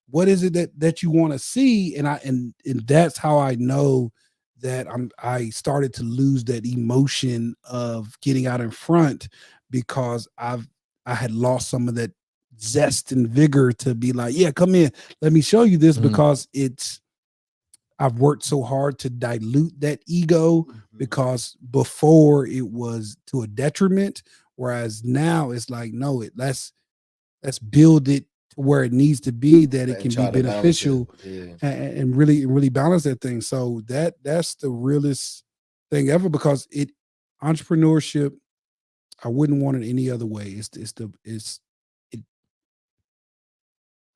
what is it that you want to see? And that's how I know that I started to lose that emotion of getting out in front, because I had lost some of that zest and vigor to be like, yeah, come in, let me show you this, Mhm. because I've worked so hard to dilute that ego, Mhm. because before it was to a detriment, whereas now it's like, no, let's build it to where it needs to be, that it And can be try to balance it. beneficial, Yeah. and really balance that thing. So that's the realest thing ever, because entrepreneurship, I wouldn't want it any other way. It,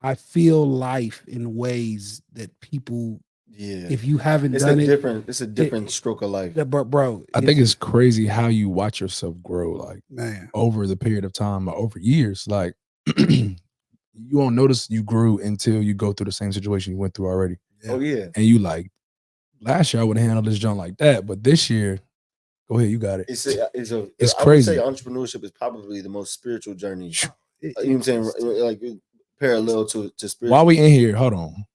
I feel life in ways that people, Yeah. if you haven't It's done a it, different stroke of life. but bro, I think it's crazy how you watch yourself grow, like man, over the period of time, over years. Like you won't notice you grew until you go through the same situation you went through already, Oh yeah. and you like, last year I would have handled this junk like that, but this year, go ahead, you got it. It's It's I would say crazy. entrepreneurship is probably the most spiritual journey. It- You know what I'm saying? it's- Like parallel to spiritual. While we in here, hold on.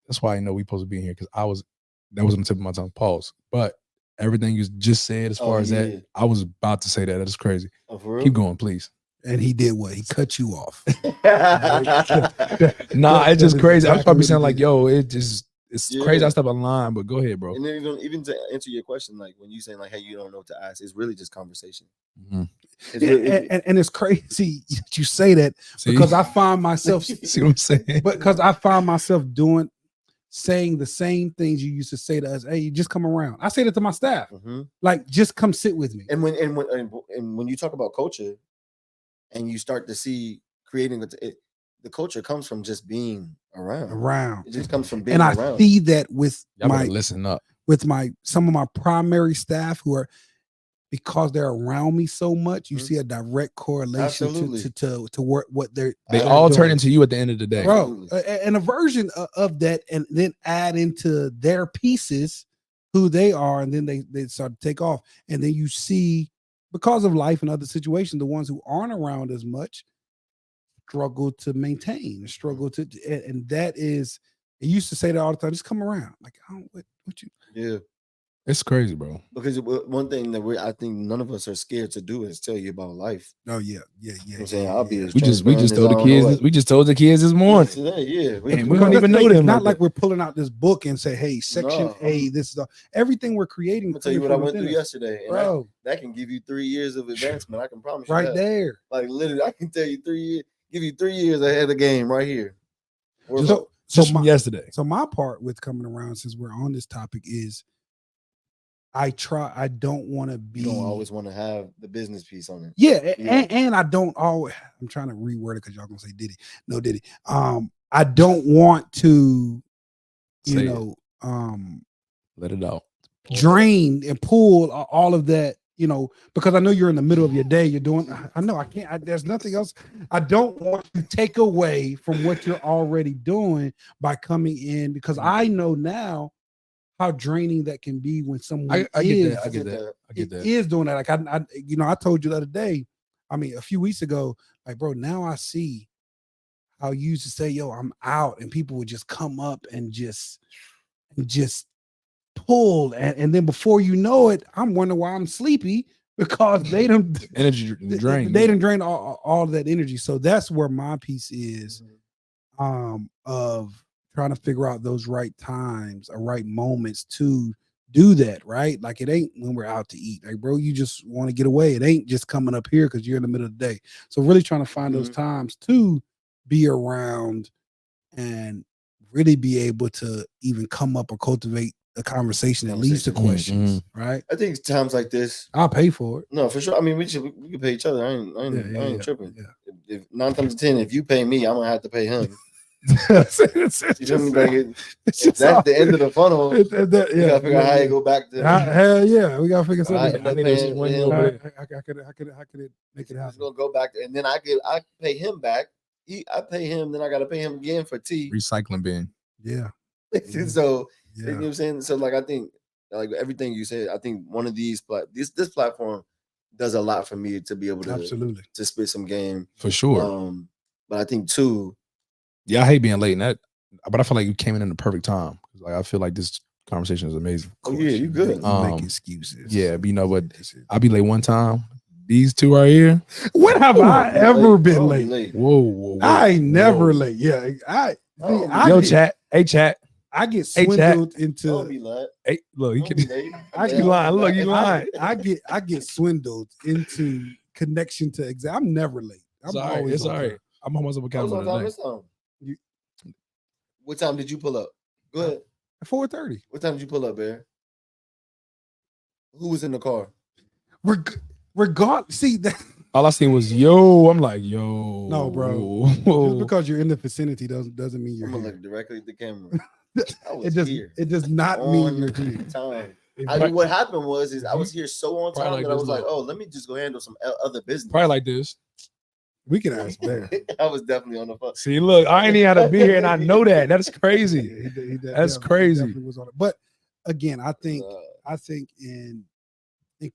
That's why I know we supposed to be in here, because that was on the tip of my tongue. Pause. But everything you just said as far as yeah. that, I was about to say that. That is crazy. Oh, for real? Keep going, please. and he did what? He cut you off. Nah, it's just That is crazy. I was exactly probably what he saying like, did. yo, it's crazy. Yeah. I step on line, but go ahead, bro. And then even to answer your question, like when you saying like, hey, you don't know what to ask, it's really just conversation. Mhm. It's really, And it's crazy that you say that, See? because I find myself, See what I'm saying? but because I find myself saying the same things you used to say to us. Hey, you just come around. I say that to my staff, Mhm. like, just come sit with me. And when you talk about culture, and you start to see creating the culture comes from just being around. It just comes from being And I around. see that with Y'all better listen up. some of my primary staff, who are, because they're around me so much, you Mhm. see a direct correlation Absolutely. to what they're They I all doing. turn into you at the end of the day. Bro, Absolutely. and a version of that, and then add into their pieces who they are, and then they start to take off, and then you see, because of life and other situations, the ones who aren't around as much struggle to maintain, struggle to, and that is, I used to say that all the time, just come around, like, I don't, what you, Yeah. It's crazy, bro. Because one thing that I think none of us are scared to do is tell you about life. oh yeah. You know what I'm saying? I'll be as We just transparent as told I the don't know kids. what. We just told the kids this morning. Today, yeah. And we Because don't even know it's them not like like we're pulling out this book and say, hey, section No. A, this is everything we're creating. I'm gonna tell you what I went through yesterday, and bro. that can give you 3 years of advancement. I can promise you Right that. there. Like literally, I can tell you 3 years, give you 3 years ahead of the game right here. Just from yesterday. So my part with coming around, since we're on this topic, is I don't want to be. You don't always want to have the business piece on it. Yeah, Yeah. and I don't always. I'm trying to reword it because y'all gonna say Diddy. No Diddy. I don't want to, Say let it out. drain and pull all of that, because I know you're in the middle of your day. You're doing. I know I can't. There's nothing else. I don't want to take away from what you're already doing by coming in, because I know now how draining that can be when someone I get that. I get that. I get that. is doing that. Like I told you the other day. I mean, a few weeks ago, like, bro, now I see how you used to say, "Yo, I'm out," and people would just come up and just pull, and then before you know it, I'm wondering why I'm sleepy, because they don't Energy drain. they didn't drain all of that energy. So that's where my piece is, of trying to figure out those right times or right moments to do that, right? Like, it ain't when we're out to eat, like, bro, you just want to get away. It ain't just coming up here because you're in the middle of the day. So really trying to find those times to be around and really be able to even come up or cultivate a conversation that leads to questions, right? I think times like this, I'll pay for it. no, for sure. I mean, we can pay each other. I ain't tripping. Yeah. If 9 times 10, if you pay me, I'm gonna have to pay him. It's You feel me? Like it's if that's the end of the funnel, you yeah, gotta figure out how you go back to. hell yeah, we gotta figure something. I think there's just one more. How could it make it It's happen? gonna go back, and then I pay him back. I pay him, then I gotta pay him again for tea. Recycling bin. Yeah. So Yeah. you know what I'm saying. So like I think like everything you said, I think one of these this platform does a lot for me to be able to Absolutely to spit some game For sure. But I think too. Yeah, I hate being late, but I feel like you came in the perfect time. Like I feel like this conversation is amazing. Oh yeah, you good. Make excuses. Yeah, but you know what? I'll be late one time. These two right here. When have I ever been late? Whoa. I ain't never late. Yeah, Chat. Hey, chat. I get swindled into. Don't be late. Hey, look, you Don't be can. late. You lying. Look, you lying. I get swindled into connection to exam. I'm never late. I'm always It's on all time. right. I'm almost up I a was on time. camera. What time did you pull up? Go ahead. 4:30. What time did you pull up, Bear? Who was in the car? Regardless, see that. All I seen was yo. I'm like yo. No, bro. Just because you're in the vicinity doesn't mean you're I'm gonna here. look directly at the camera. I was here. It does not mean you're here. Time. What happened was I was here so on time Probably that like I was this, like, oh, let me just go handle some other business. Probably like this. We can ask Bear. I was definitely on the phone. See, look, I ain't even had to be here, and I know that. That's crazy. That's crazy. He definitely was on it. But again, I think in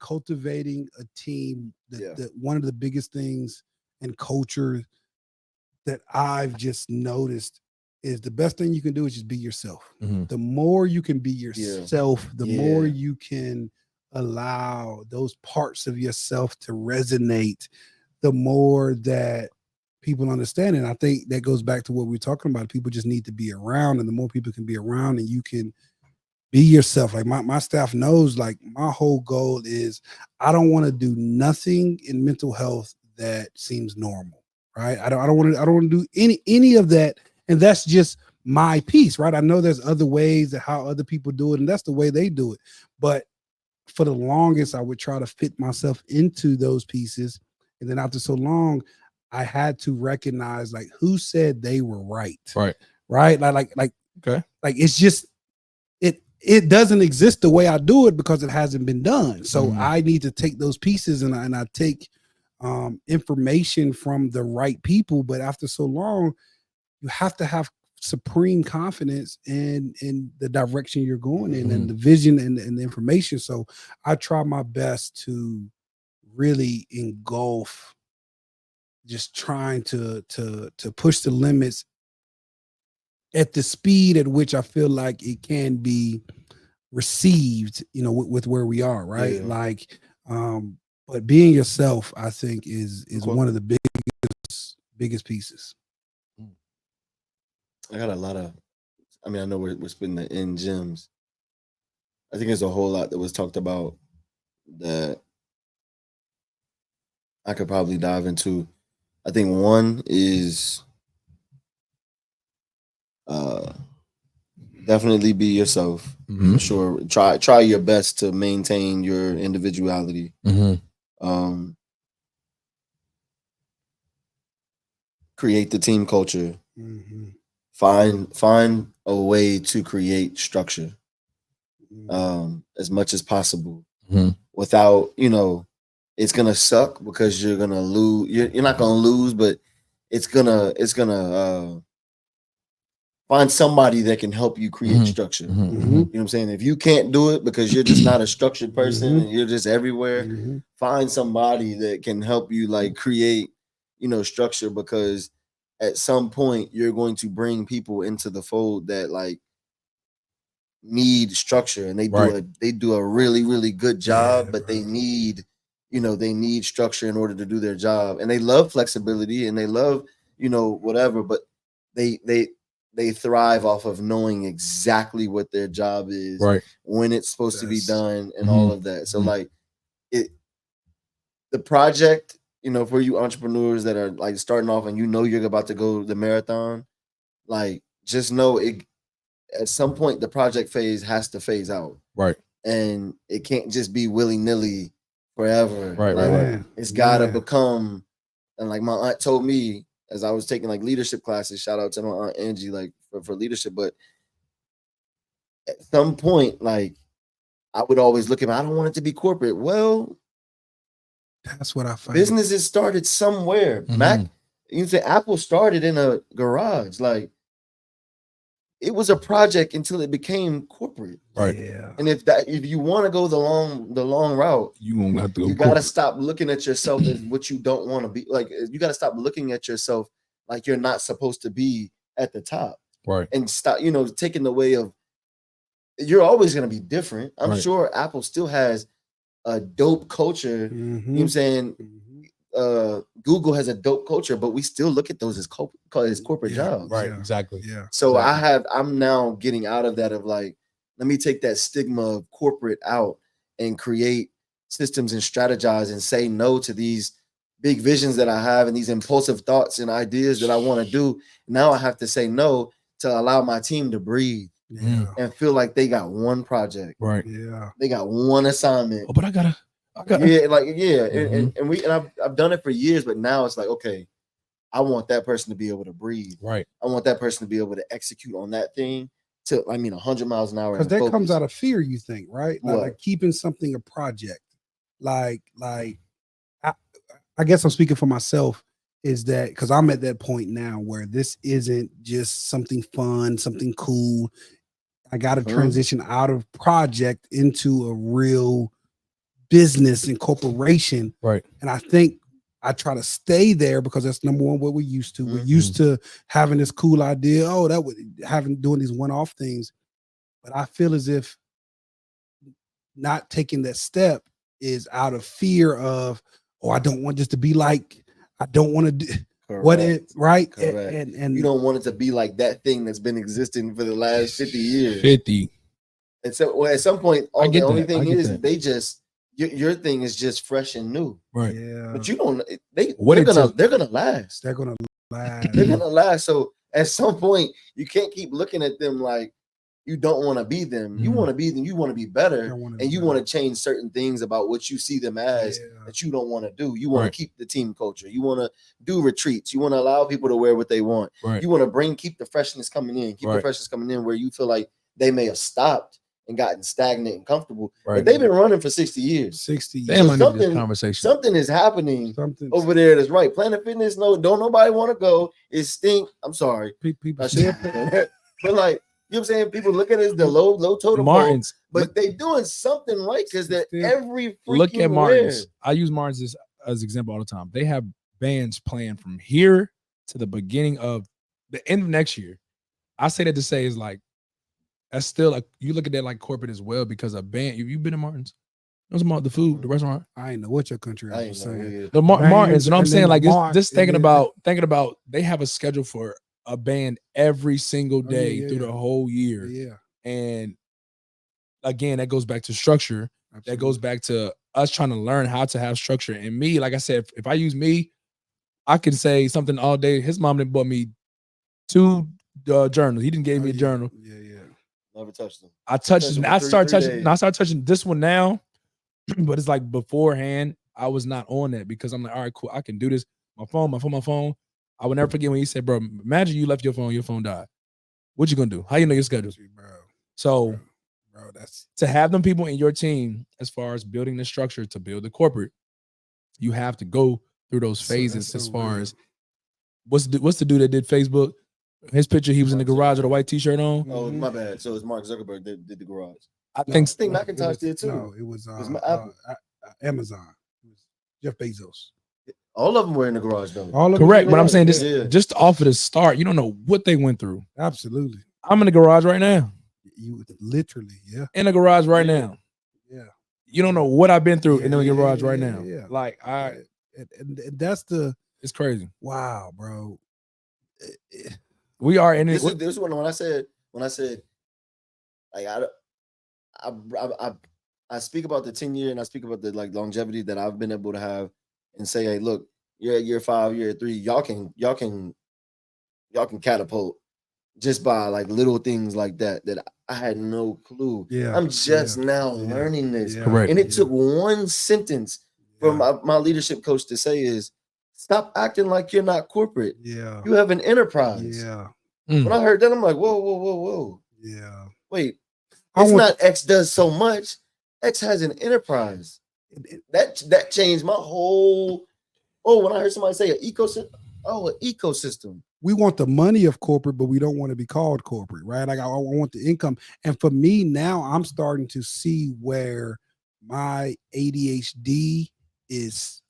cultivating a team, that one of the biggest things in culture that I've just noticed is the best thing you can do is just be yourself. Mm-hmm. The more you can be yourself, the more you can allow those parts of yourself to resonate, the more that people understand. And I think that goes back to what we're talking about. People just need to be around, and the more people can be around and you can be yourself. Like my staff knows, like my whole goal is I don't want to do nothing in mental health that seems normal, right? I don't want to do any of that. And that's just my piece, right? I know there's other ways that how other people do it, and that's the way they do it. But for the longest, I would try to fit myself into those pieces. And then after so long, I had to recognize like who said they were right. Right. Like okay. Like it's just it doesn't exist the way I do it because it hasn't been done. So I need to take those pieces and I take information from the right people. But after so long, you have to have supreme confidence in the direction you're going in and the vision and the information. So I try my best to really engulf just trying to push the limits at the speed at which I feel like it can be received, with where we are, right? Yeah. Like, but being yourself, I think is one of the biggest pieces. I got a lot of, I know we're spitting the end gems. I think there's a whole lot that was talked about that I could probably dive into. I think one is definitely be yourself. For sure. Try your best to maintain your individuality. Create the team culture. Find a way to create structure as much as possible without, it's gonna suck because you're gonna lose. You're not gonna lose, but it's gonna find somebody that can help you create structure. You know what I'm saying? If you can't do it because you're just not a structured person and you're just everywhere, find somebody that can help you like create, structure, because at some point you're going to bring people into the fold that like need structure, and they do a really, really good job, but they need structure in order to do their job. And they love flexibility and they love, whatever, but they thrive off of knowing exactly what their job is, when it's supposed to be done, and all of that. So like the project, for you entrepreneurs that are like starting off and you're about to go the marathon, like just know it. At some point, the project phase has to phase out, Right. and it can't just be willy nilly forever. Right, like, right. It's got to Man. become, and like my aunt told me as I was taking like leadership classes. Shout out to my aunt Angie, like for leadership. But at some point, like I would always look at, I don't want it to be corporate. Well, That's what I find. businesses started somewhere. Mac, you can say Apple started in a garage. Like it was a project until it became corporate. Right. Yeah. And if you want to go the long route, You gonna have to go. you gotta stop looking at yourself as what you don't want to be. Like you gotta stop looking at yourself like you're not supposed to be at the top. Right. And stop, taking the way of you're always gonna be different. I'm Right. sure Apple still has a dope culture. You know what I'm saying? Google has a dope culture, but we still look at those as corporate jobs. Right. Yeah. Exactly. Yeah. So Exactly. I'm now getting out of that of like, let me take that stigma of corporate out and create systems and strategize and say no to these big visions that I have and these impulsive thoughts and ideas that I want to do. Now I have to say no to allow my team to breathe Yeah. and feel like they got one project. Right. Yeah. They got one assignment. Oh, but I got. And I've done it for years, but now it's like, okay, I want that person to be able to breathe. Right. I want that person to be able to execute on that thing to 100 miles an hour. Because that comes out of fear, you think, right? Like keeping something a project. Like I guess I'm speaking for myself, is that because I'm at that point now where this isn't just something fun, something cool. I got to transition out of project into a real business and corporation. Right. And I think I try to stay there because that's number one what we're used to. We're used to having this cool idea. Oh, that would doing these one-off things. But I feel as if not taking that step is out of fear of, oh, I don't want this to be like, I don't want to do what it right. Correct. And you don't want it to be like that thing that's been existing for the last 50 years. 50. And so at some point, the only thing is that. they just your thing is just fresh and new. Right. Yeah. But you don't they're gonna last. They're gonna last. They're gonna last. So at some point, you can't keep looking at them like you don't want to be them. You want to be them. You want to be better, and you want to change certain things about what you see them as that you don't want to do. You want to keep the team culture. You want to do retreats. You want to allow people to wear what they want. Right. You want to keep the freshness coming in. Keep the freshness coming in where you feel like they may have stopped and gotten stagnant and comfortable. Right. But they've been running for 60 years. 60 years. Damn, I need this conversation. Something is happening over there that's right. Planet Fitness, no, don't nobody want to go. It stink. I'm sorry. People but like, you know what I'm saying? People look at it as the low totem Martins, but they doing something right because they're every look at freaking Martins. I use Martins as example all the time. They have bands playing from here to the beginning of the end of next year. I say that to say is like that's still like you look at that like corporate as well because a band. You've been to Martins. Those about the food, the restaurant. I ain't know what your country is saying. The Martins, you know what I'm saying? Like just thinking about they have a schedule for a band every single day through the whole year. Yeah. And again, that goes back to structure. Absolutely. That goes back to us trying to learn how to have structure. And me, like I said, if I use me, I can say something all day. His mom didn't bought me 2 journals. He didn't give me a journal. Yeah. Never touched them. I start touching this one now, but it's like beforehand, I was not on that because I'm like, all right, cool, I can do this. My phone. I will never forget when he said, bro, imagine you left your phone died. What you gonna do? How you know your schedule? So bro, that's to have them people in your team as far as building the structure to build the corporate, you have to go through those phases as far as what's the dude that did Facebook? His picture, he was in the garage with a white t-shirt on. Oh, my bad. So it's Mark Zuckerberg that did the garage. I think Macintosh did too. No, it was Amazon. It was Jeff Bezos. All of them were in the garage, though. Correct, but I'm saying this just off of the start, you don't know what they went through. Absolutely. I'm in the garage right now. You literally, in the garage right now. Yeah. You don't know what I've been through in the garage right now. Yeah. Like and that's it's crazy. Wow, bro. We are in it. This is when I said like I speak about the 10-year and I speak about the like longevity that I've been able to have and say, hey, look, you're at year 5, year 3, y'all can catapult just by like little things like that I had no clue. Yeah, I'm just now yeah, learning this. yeah, Correct. And it yeah, took one sentence from my leadership coach to say is, stop acting like you're not corporate. yeah, You have an enterprise. yeah, When I heard that, I'm like, whoa. yeah. Wait, I it's want- not X does so much. X has an enterprise. That changed my whole. Oh, when I heard somebody say an ecosystem, an ecosystem. We want the money of corporate, but we don't want to be called corporate, right? Like I want the income. And for me now, I'm starting to see where my ADHD is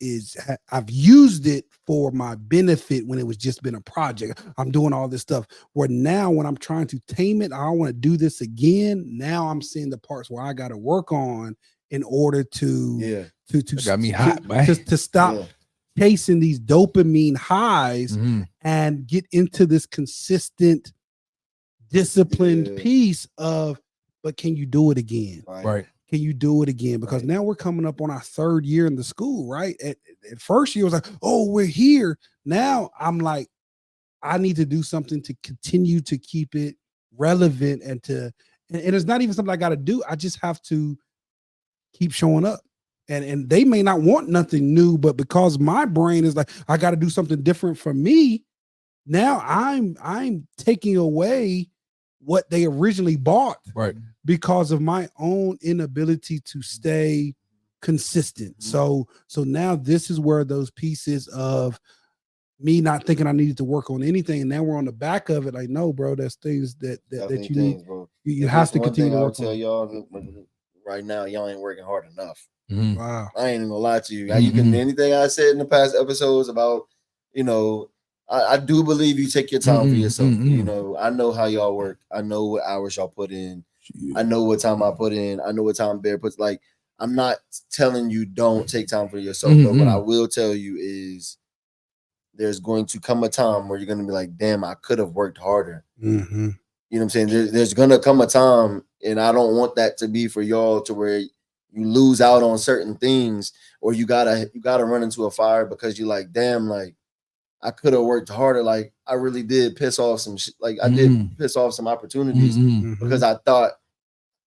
I've used it for my benefit when it was just been a project. I'm doing all this stuff. Where now when I'm trying to tame it, I don't want to do this again. Now I'm seeing the parts where I got to work on in order to got me hot, man. to stop chasing these dopamine highs and get into this consistent disciplined piece of, but can you do it again? Right. Can you do it again? Because now we're coming up on our 3rd year in the school, right? At first year, it was like, oh, we're here. Now I'm like, I need to do something to continue to keep it relevant and it's not even something I got to do. I just have to keep showing up. And they may not want nothing new, but because my brain is like, I got to do something different for me. Now I'm taking away what they originally bought, right? Because of my own inability to stay consistent. So now this is where those pieces of me not thinking I needed to work on anything, and now we're on the back of it. Like, no, bro, that's things that you need. Bro. You have to continue to work I'll tell on. y'all right now, y'all ain't working hard enough. Wow. I ain't even gonna lie to you. You can anything I said in the past episodes about, I do believe you take your time for yourself. I know how y'all work. I know what hours y'all put in. I know what time I put in. I know what time Bear puts. Like, I'm not telling you don't take time for yourself, but what I will tell you is there's going to come a time where you're going to be like, damn, I could have worked harder. You know what I'm saying? There's going to come a time, and I don't want that to be for y'all to where you lose out on certain things, or you gotta run into a fire because you're like, damn, like I could have worked harder. Like I really did piss off some shit. Like I did piss off some opportunities because I thought,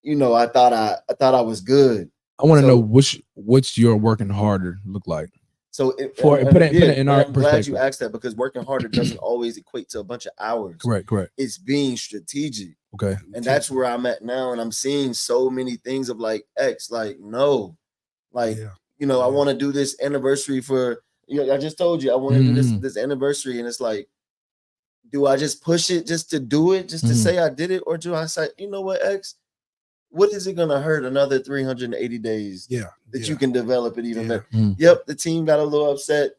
I thought I was good. I want to know what's your working harder look like. So put it in our I'm glad perspective. you asked that, because working harder doesn't always equate to a bunch of hours. Correct. It's being strategic. Okay. And that's where I'm at now. And I'm seeing so many things of like, X, like, no, like, I want to do this anniversary for, I just told you I want to do this anniversary. And it's like, do I just push it just to do it, just to say I did it? Or do I say, you know what, X, what is it going to hurt another 380 days that you can develop it even better? Yep. The team got a little upset,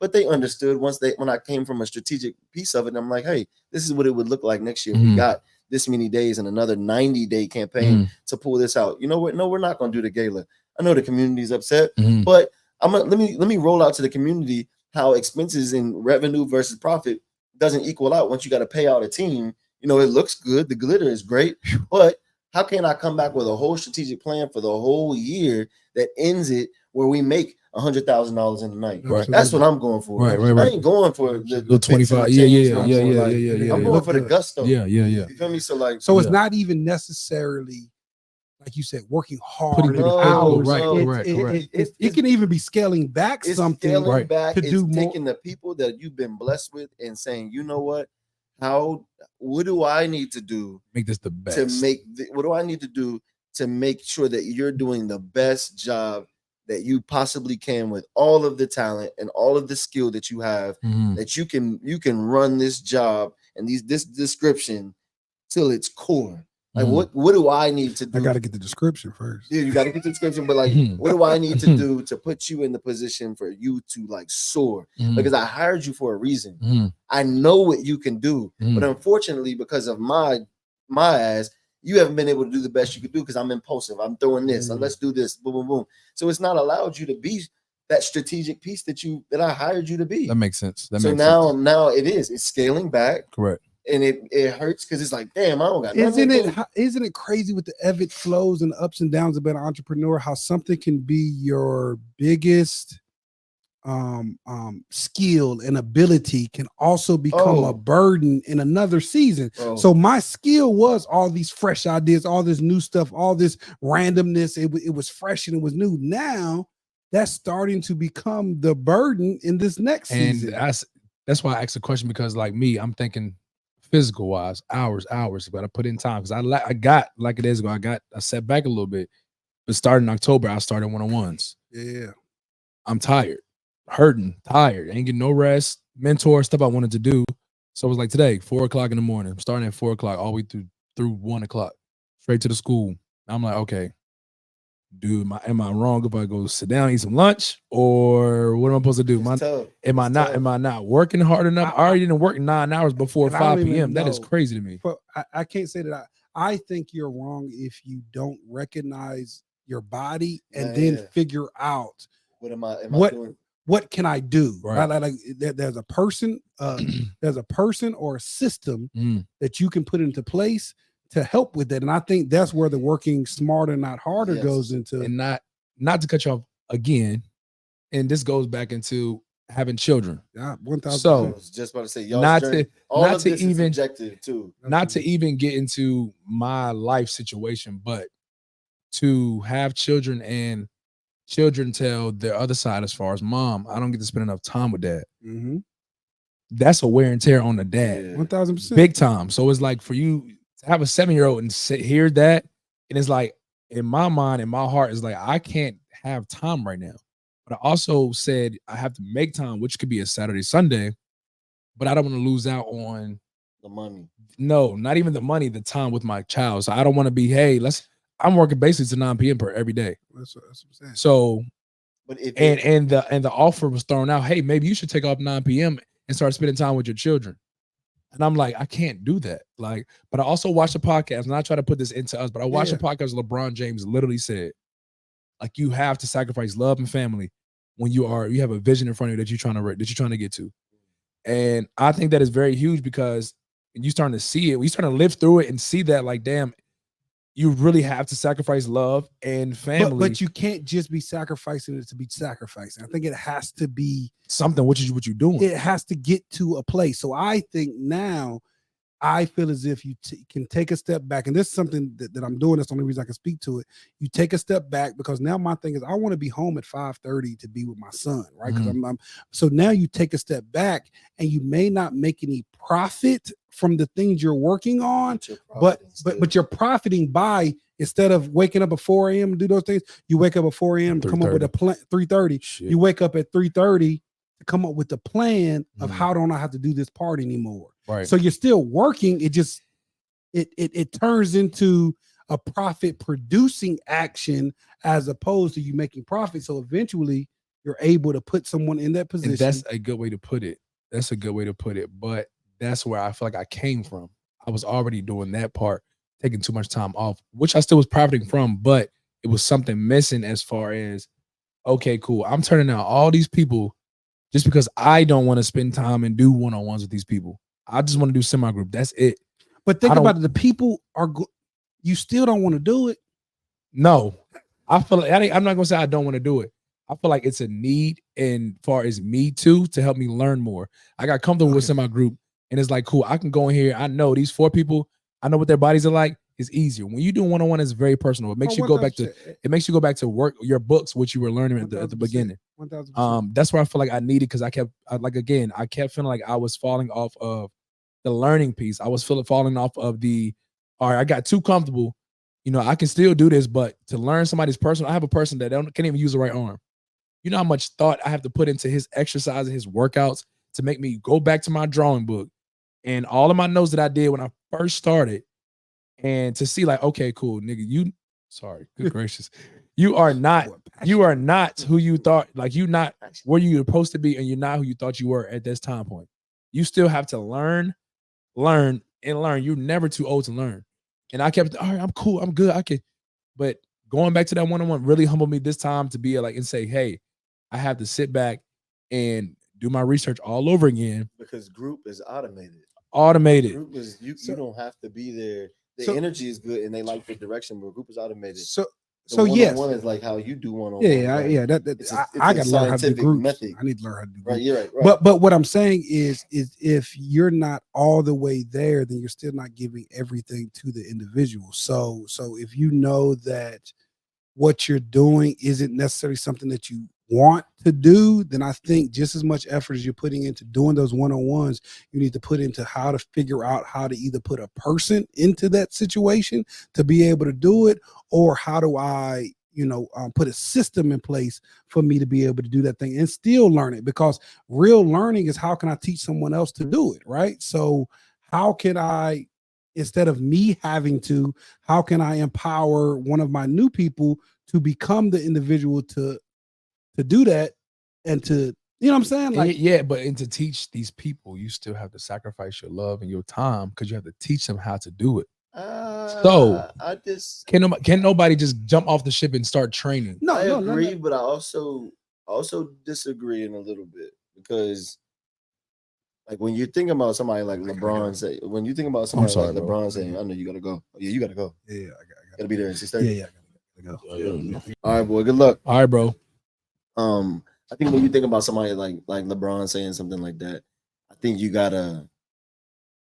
but they understood when I came from a strategic piece of it. I'm like, hey, this is what it would look like next year. We got this many days and another 90-day campaign to pull this out. You know what? No, we're not going to do the gala. I know the community's upset, but let me roll out to the community how expenses and revenue versus profit doesn't equal out once you got to pay out a team. It looks good. The glitter is great, but how can I come back with a whole strategic plan for the whole year that ends it where we make $100,000 in the night? Right. That's what I'm going for. Right. I ain't going for the 25. Yeah. I'm going for the gusto. Yeah. You feel me? So it's not even necessarily, like you said, working hard. Putting hours. Correct. It can even be scaling back something. Scaling back. To do taking the people that you've been blessed with and saying, you know what? What do I need to do? Make this the best. What do I need to do to make sure that you're doing the best job that you possibly can with all of the talent and all of the skill that you have, that you can run this job and this description till its core. Like what do I need to do? I got to get the description first. Yeah, you got to get the description, but like, what do I need to do to put you in the position for you to like soar? Because I hired you for a reason. I know what you can do, but unfortunately, because of my ass, you haven't been able to do the best you could do because I'm impulsive. I'm throwing this. Let's do this. Boom, boom, boom. So it's not allowed you to be that strategic piece that I hired you to be. That makes sense. Now it's scaling back. Correct. And it hurts because it's like, damn, I don't got nothing. Isn't it crazy with the ebb and flows and the ups and downs of being an entrepreneur, how something can be your biggest skill and ability can also become a Oh. burden in another season. Bro. So my skill was all these fresh ideas, all this new stuff, all this randomness. It was fresh and it was new. Now that's starting to become the burden in this next And season. that's why I asked the question, because like me, I'm thinking physical wise, hours, but I put in time because I got like it is ago. I set back a little bit, but starting in October, I started 1-on-1s. Yeah. I'm tired, hurting, tired, ain't getting no rest, mentor stuff I wanted to do. So it was like today, 4:00 in the morning. I'm starting at 4:00 all the way through 1:00, straight to the school. I'm like, okay, dude, am I wrong if I go sit down, eat some lunch, or what am I supposed to do? It's tough. Am I not working hard enough? I already didn't work 9 hours before and I don't 5 even p.m. That is know. crazy to me. But I can't say that I think you're wrong if you don't recognize your body and then figure out what am I doing? What can I do? Right. Like there's a person, or a system that you can put into place to help with that. And I think that's where the working smarter, not harder goes into. And not to cut you off again, and this goes back into having children. Yeah, 1,000%. So I was just about to say, not to even get into my life situation, but to have children and children tell their other side as far as mom, I don't get to spend enough time with dad. Mm-hmm. That's a wear and tear on the dad. 1,000%. Big time. So it's like for you to have a 7-year-old and hear that, and it's like in my mind, in my heart, is like I can't have time right now. But I also said I have to make time, which could be a Saturday, Sunday, but I don't want to lose out on the money. No, not even the money, the time with my child. So I don't want to be, hey, I'm working basically to 9 p.m. every day. That's what I'm saying. So, but the offer was thrown out. Hey, maybe you should take off 9 p.m. and start spending time with your children. And I'm like, I can't do that. Like, but I also watched a podcast, and I try to put this into us, but I watched a podcast LeBron James literally said, like, you have to sacrifice love and family when you have a vision in front of you that you're trying to get to. And I think that is very huge because you starting to see it, when you starting to live through it and see that, like, damn, you really have to sacrifice love and family. But you can't just be sacrificing it to be sacrificing. I think it has to be something, which is what you're doing. It has to get to a place. So I think now I feel as if you can take a step back, and this is something that I'm doing. That's the only reason I can speak to it. You take a step back because now my thing is I want to be home at 5:30 to be with my son, right? Because so now you take a step back, and you may not make any profit from the things you're working on, but you're profiting by, instead of waking up at 4 a.m. to do those things, you wake up at 4 a.m. to come up with a plan. 3:30. You wake up at 3:30 to come up with the plan of how don't I have to do this part anymore. Right. So you're still working. It just it turns into a profit producing action as opposed to you making profit. So eventually you're able to put someone in that position. And that's a good way to put it. But that's where I feel like I came from. I was already doing that part, taking too much time off, which I still was profiting from, but it was something missing as far as, okay, cool, I'm turning out all these people just because I don't want to spend time and do one-on-ones with these people. I just want to do semi-group. That's it. But think about it. The people you still don't want to do it. No, I feel like I'm not going to say I don't want to do it. I feel like it's a need, and far as me too, to help me learn more. I got comfortable with semi-group, and it's like, cool, I can go in here. I know these 4 people. I know what their bodies are like. It's easier. When you do one-on-one, it's very personal. It makes you go back to work your books, which you were learning at the beginning. 1,000%. That's where I feel like I needed, because I kept feeling like I was falling off of the learning piece. I was falling off of all right, I got too comfortable. You know, I can still do this, but to learn somebody's personal, I have a person that can't even use the right arm. You know how much thought I have to put into his exercise and his workouts to make me go back to my drawing book and all of my notes that I did when I first started, and to see like, okay, cool, nigga, good gracious. You are not who you thought, like you're not where you're supposed to be, and you're not who you thought you were at this time point. You still have to learn. You're never too old to learn. And I kept, all right, I'm cool, I'm good, I can. But going back to that one-on-one really humbled me this time to be like and say, hey, I have to sit back and do my research all over again. Because group is automated. So yes, one is like how you do one-on-one. yeah, like, yeah. it's I a got to learn how to do scientific groups. method. I need to learn how to do Right, groups. you're right. But what I'm saying is if you're not all the way there, then you're still not giving everything to the individual. So if you know that what you're doing isn't necessarily something that you want to do, then I think just as much effort as you're putting into doing those one-on-ones, you need to put into how to figure out how to either put a person into that situation to be able to do it, or how do I, put a system in place for me to be able to do that thing and still learn it, because real learning is how can I teach someone else to do it, right? So how can I, instead of me having to, how can I empower one of my new people to become the individual to do that, and to, you know what I'm saying? Like, yeah, but and to teach these people, you still have to sacrifice your love and your time, because you have to teach them how to do it. So I just can nobody just jump off the ship and start training? I agree, but I also disagree in a little bit, because like when you're thinking about somebody like LeBron, saying, I know you gotta go. Oh, yeah, you gotta go. Yeah, I gotta be there at 6:30. Yeah, I gotta go. All right, boy. Good luck. All right, bro. I think when you think about somebody like LeBron saying something like that, I think you gotta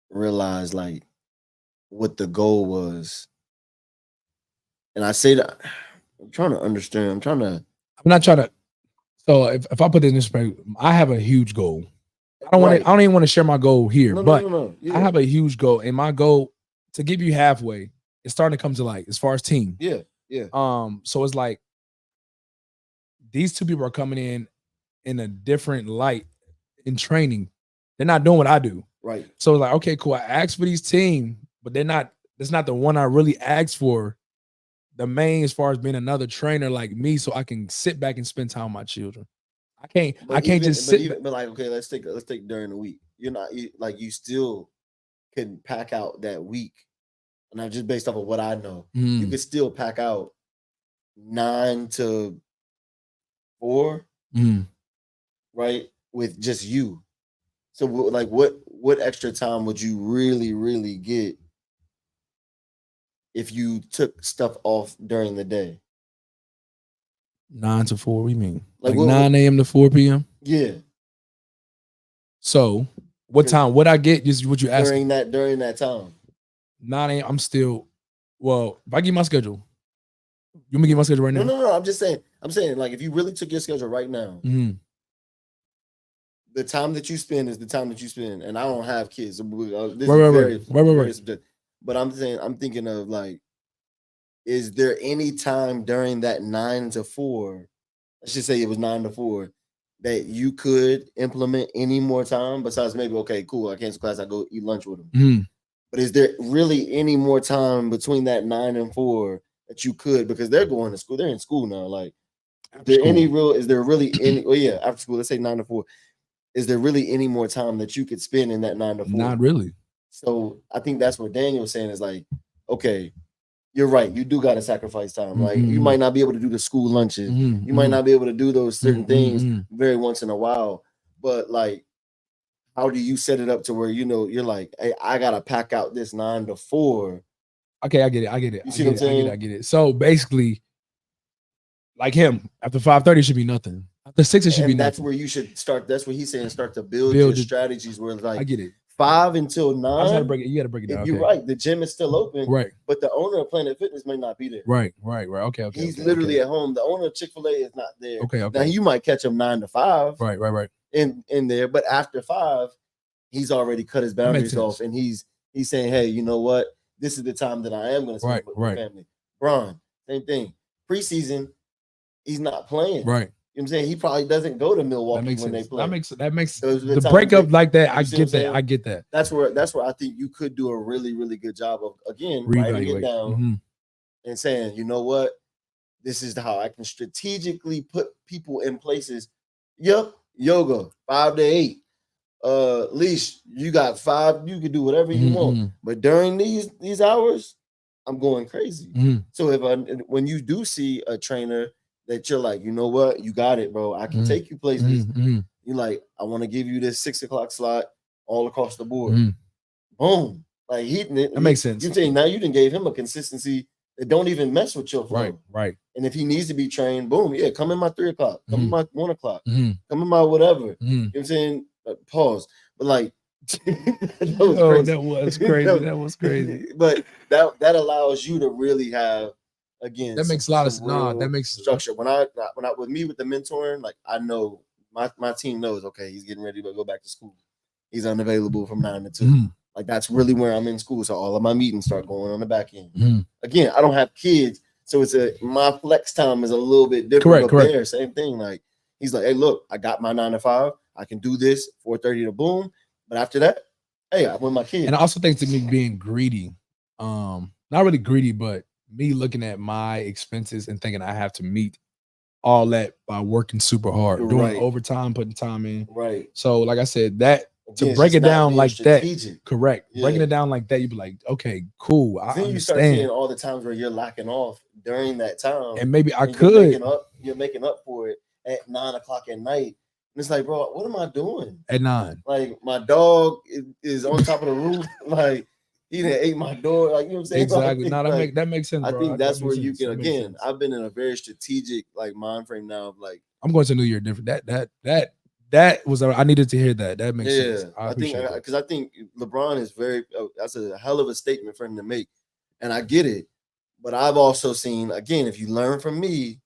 realize like what the goal was. And I say that I'm trying to understand. I'm not trying to. So if I put this in perspective, I have a huge goal. I don't even want to share my goal here, No. Yeah. I have a huge goal, and my goal, to give you halfway, it's starting to come to light as far as team. Yeah. So it's like these two people are coming in a different light in training. They're not doing what I do. Right. So it's like, okay, cool. I asked for these team, but that's not the one I really asked for. The main, as far as being another trainer like me, so I can sit back and spend time with my children. I can't just sit. But like, okay, let's take during the week. You're not like, you still can pack out that week, and I'm just based off of what I know. You could still pack out 9 to 4, right, with just you. So like, what extra time would you really get if you took stuff off during the day? 9 to 4. What do you mean? Like 9 a.m. to 4 p.m. Yeah. So what time? What I get? Just what you asked during that time. 9 a.m. I'm still. Well, if I give my schedule, you want me to give my schedule right now? No. I'm saying like, if you really took your schedule right now, the time that you spend is the time that you spend. And I don't have kids. Right. But I'm thinking of like, is there any time during that 9 to 4? Let's just say it was 9 to 4 that you could implement any more time besides maybe, okay, cool, I cancel class, I go eat lunch with them. But is there really any more time between that 9 and 4 that you could, because they're going to school, they're in school now. Like, is there really any? Oh yeah, after school, let's say 9 to 4. Is there really any more time that you could spend in that 9 to 4? Not really. So I think that's what Daniel's saying is like, okay, you're right. You do got to sacrifice time. Like, you might not be able to do the school lunches. You might not be able to do those certain things very once in a while. But like, how do you set it up to where, you're like, hey, I got to pack out this 9 to 4. Okay, I get it. You see what I'm saying? I get it. So basically, like him, after 5:30 should be nothing. After 6 it should be nothing. That's where you should start. That's what he's saying. Start to build your strategies where, like, I get it. 5 until 9. I just had to break it. You got to break it down. You're right. The gym is still open. Right. But the owner of Planet Fitness may not be there. Right. Okay. He's literally at home. The owner of Chick-fil-A is not there. Okay. Now you might catch him 9 to 5. Right. In there, but after 5, he's already cut his boundaries off, and he's saying, hey, you know what? This is the time that I am going to spend with my family. Bron, same thing. Preseason, he's not playing. Right. You know what I'm saying? He probably doesn't go to Milwaukee when they play. That makes the breakup like that. I get that. That's where I think you could do a really, really good job of, again, writing it down and saying, you know what? This is how I can strategically put people in places. Yep, yoga, 5 to 8. Leash, you got 5. You can do whatever you want. But during these hours, I'm going crazy. So when you do see a trainer that you're like, you know what, you got it, bro, I can take you places. You're like, I want to give you this 6 o'clock slot all across the board. Boom. Like, that makes sense. You're saying now you done gave him a consistency that don't even mess with your flow. Right. And if he needs to be trained, boom, yeah, come in my 3 o'clock, come in my 1 o'clock, Mm-hmm. come in my whatever. Mm-hmm. You know what I'm saying? Pause. But like, that was crazy. That was crazy. But that allows you to really have, again, that makes a lot of that makes structure. When I with me with the mentoring, like I know my team knows, okay, he's getting ready to go back to school. He's unavailable from 9 to 2. Mm-hmm. Like that's really where I'm in school. So all of my meetings start going on the back end. Mm-hmm. Again, I don't have kids, so my flex time is a little bit different. Correct. There, same thing. Like he's like, hey, look, I got my 9 to 5. I can do this 4:30 to boom. But after that, hey, I'm with my kids. And I also think to me being greedy, not really greedy, but me looking at my expenses and thinking I have to meet all that by working super hard, doing overtime, putting time in. Right. So, like I said, that to break it down like strategic. That, correct. Yeah. Breaking it down like that, you'd be like, okay, cool. I understand. You start seeing all the times where you're lacking off during that time, and maybe I could. You're making up for it at 9 o'clock at night. And it's like, bro, what am I doing at 9? Like my dog is on top of the roof, like. He done ate my door, like you know what I'm saying. Exactly. No, that makes sense. Bro. I think that's where you can. Again, I've been in a very strategic like mind frame now of like. I'm going to New Year different. That was I needed to hear that. That makes sense. I think because I think LeBron is very. That's a hell of a statement for him to make, and I get it. But I've also seen, again, if you learn from me,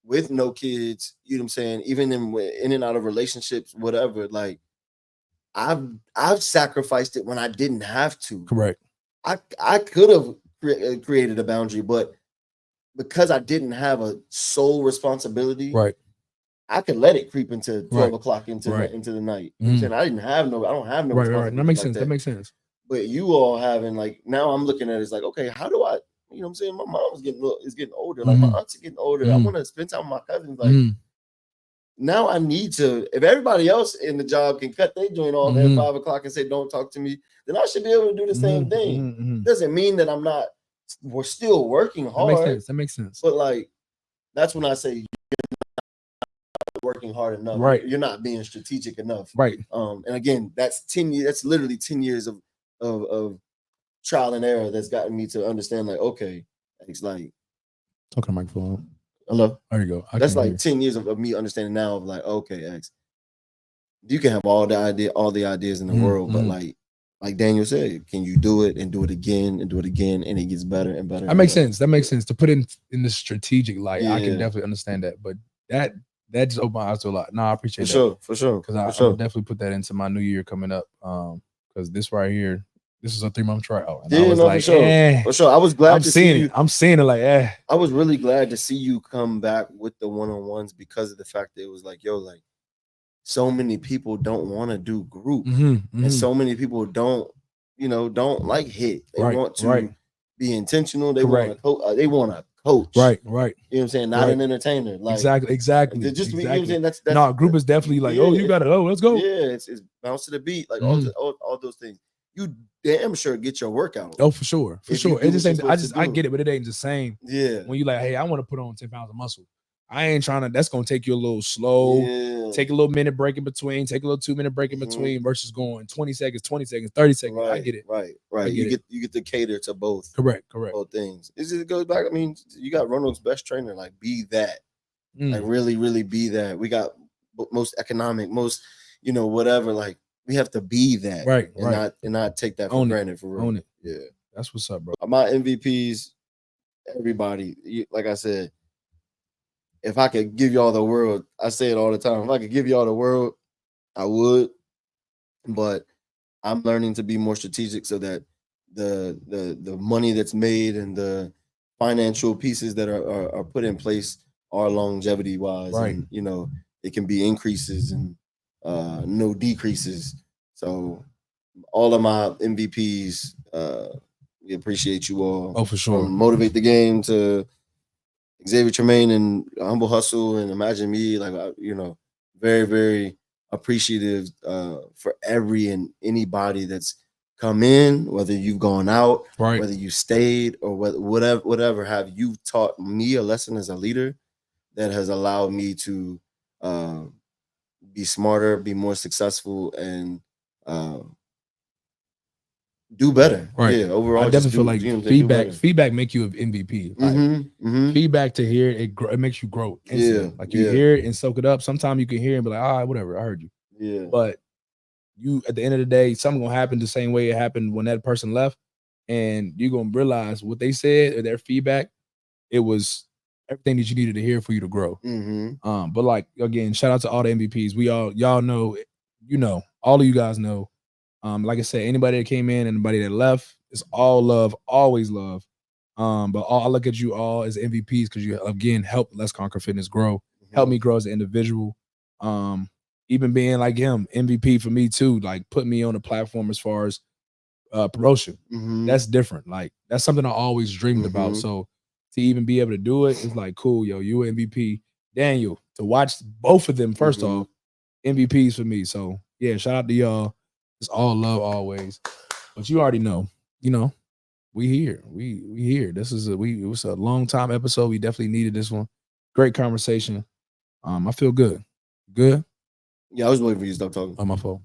with no kids, you know what I'm saying. Even in and out of relationships, whatever, like. I've sacrificed it when I didn't have to. Correct. I could have created a boundary, but because I didn't have a sole responsibility, right, I could let it creep into 12 o'clock into the night. You know what I'm saying? I don't have no right. That makes sense. That makes sense. But you all having like now I'm looking at it as like, okay, how do I, you know what I'm saying? My mom is getting older, like my aunts are getting older. I want to spend time with my cousins, like. Now I need to, if everybody else in the job can cut their joint off at 5 o'clock and say, don't talk to me, then I should be able to do the same thing. Doesn't mean that we're still working hard. That makes sense. But like, that's when I say you're not working hard enough. Right. You're not being strategic enough. Right. And again, that's 10 years, that's literally 10 years of trial and error that's gotten me to understand like, okay, it's like. Talking to microphone. Hello. There you go. That's like 10 years of me understanding now of like, okay, X. You can have all the ideas in the world, but like Daniel said, can you do it and do it again and do it again, and it gets better and better? That makes sense. That makes sense to put in the strategic light. I can definitely understand that, but that just opened my eyes to a lot. No, I appreciate that for sure. Because I'll definitely put that into my new year coming up. Because this right here. This is a 3-month trial. And I was like, for sure. I was glad to see you. I'm seeing it like, I was really glad to see you come back with the one-on-ones because of the fact that it was like, yo, like so many people don't want to do group. And so many people don't like hit. They want to be intentional. They want to they want to coach. Right. You know what I'm saying? Not an entertainer. Like exactly. Just exactly. You know what I'm saying? That's no, group is definitely like, you got to let's go. Yeah, it's bounce to the beat, like all those things. You damn sure get your workout. Oh, for sure. It just ain't. I get it, but it ain't the same. Yeah. When you like, hey, I want to put on 10 pounds of muscle. I ain't trying to. That's gonna take you a little slow. Yeah. Take a little minute break in between. Take a little 2-minute break in between versus going 20 seconds, 30 seconds. Right, I get it. Right. You get to cater to both. Correct. Both things. It goes back. I mean, you got Ronald's best trainer. Like, be that. Like, really, really be that. We got most economic, most whatever. Like. We have to be that, and not take that for granted. For real, own it. Yeah, that's what's up, bro. My MVPs, everybody. Like I said, if I could give y'all the world, I say it all the time. If I could give y'all the world, I would. But I'm learning to be more strategic so that the money that's made and the financial pieces that are put in place are longevity wise, and it can be increases and. No decreases. So all of my MVPs, we appreciate you all. Oh, for sure. From Motivate the Game to Xavier Tremaine and Humble Hustle and Imagine Me, like very, very appreciative for every and anybody that's come in, whether you've gone out, whether you stayed, or whatever have you taught me a lesson as a leader that has allowed me to be smarter, be more successful, and do better. Right. Yeah, overall, I definitely feel like you know what I'm saying, do better. feedback make you an MVP. Like, feedback to hear it makes you grow instantly. Yeah, Like you yeah. hear it and soak it up. Sometimes you can hear it and be like, all right, whatever, I heard you. Yeah. But you at the end of the day, something gonna happen the same way it happened when that person left, and you're gonna realize what they said or their feedback, it was everything that you needed to hear for you to grow. But like again, shout out to all the MVPs. Y'all know, all of you guys know. Like I said, anybody that came in, anybody that left, it's all love, always love. But I look at you all as MVPs because you again help Let's Conquer Fitness grow, help me grow as an individual. Even being like him, MVP for me too, like put me on a platform as far as promotion. That's different. Like that's something I always dreamed about. So to even be able to do it, it's like cool, yo, you MVP. Daniel, to watch both of them, first off, MVPs for me. So yeah, shout out to y'all. It's all love always. But you already know, we here. We here. This is it was a long time episode. We definitely needed this one. Great conversation. I feel good. Good. Yeah, I was waiting for you to stop talking. On my phone.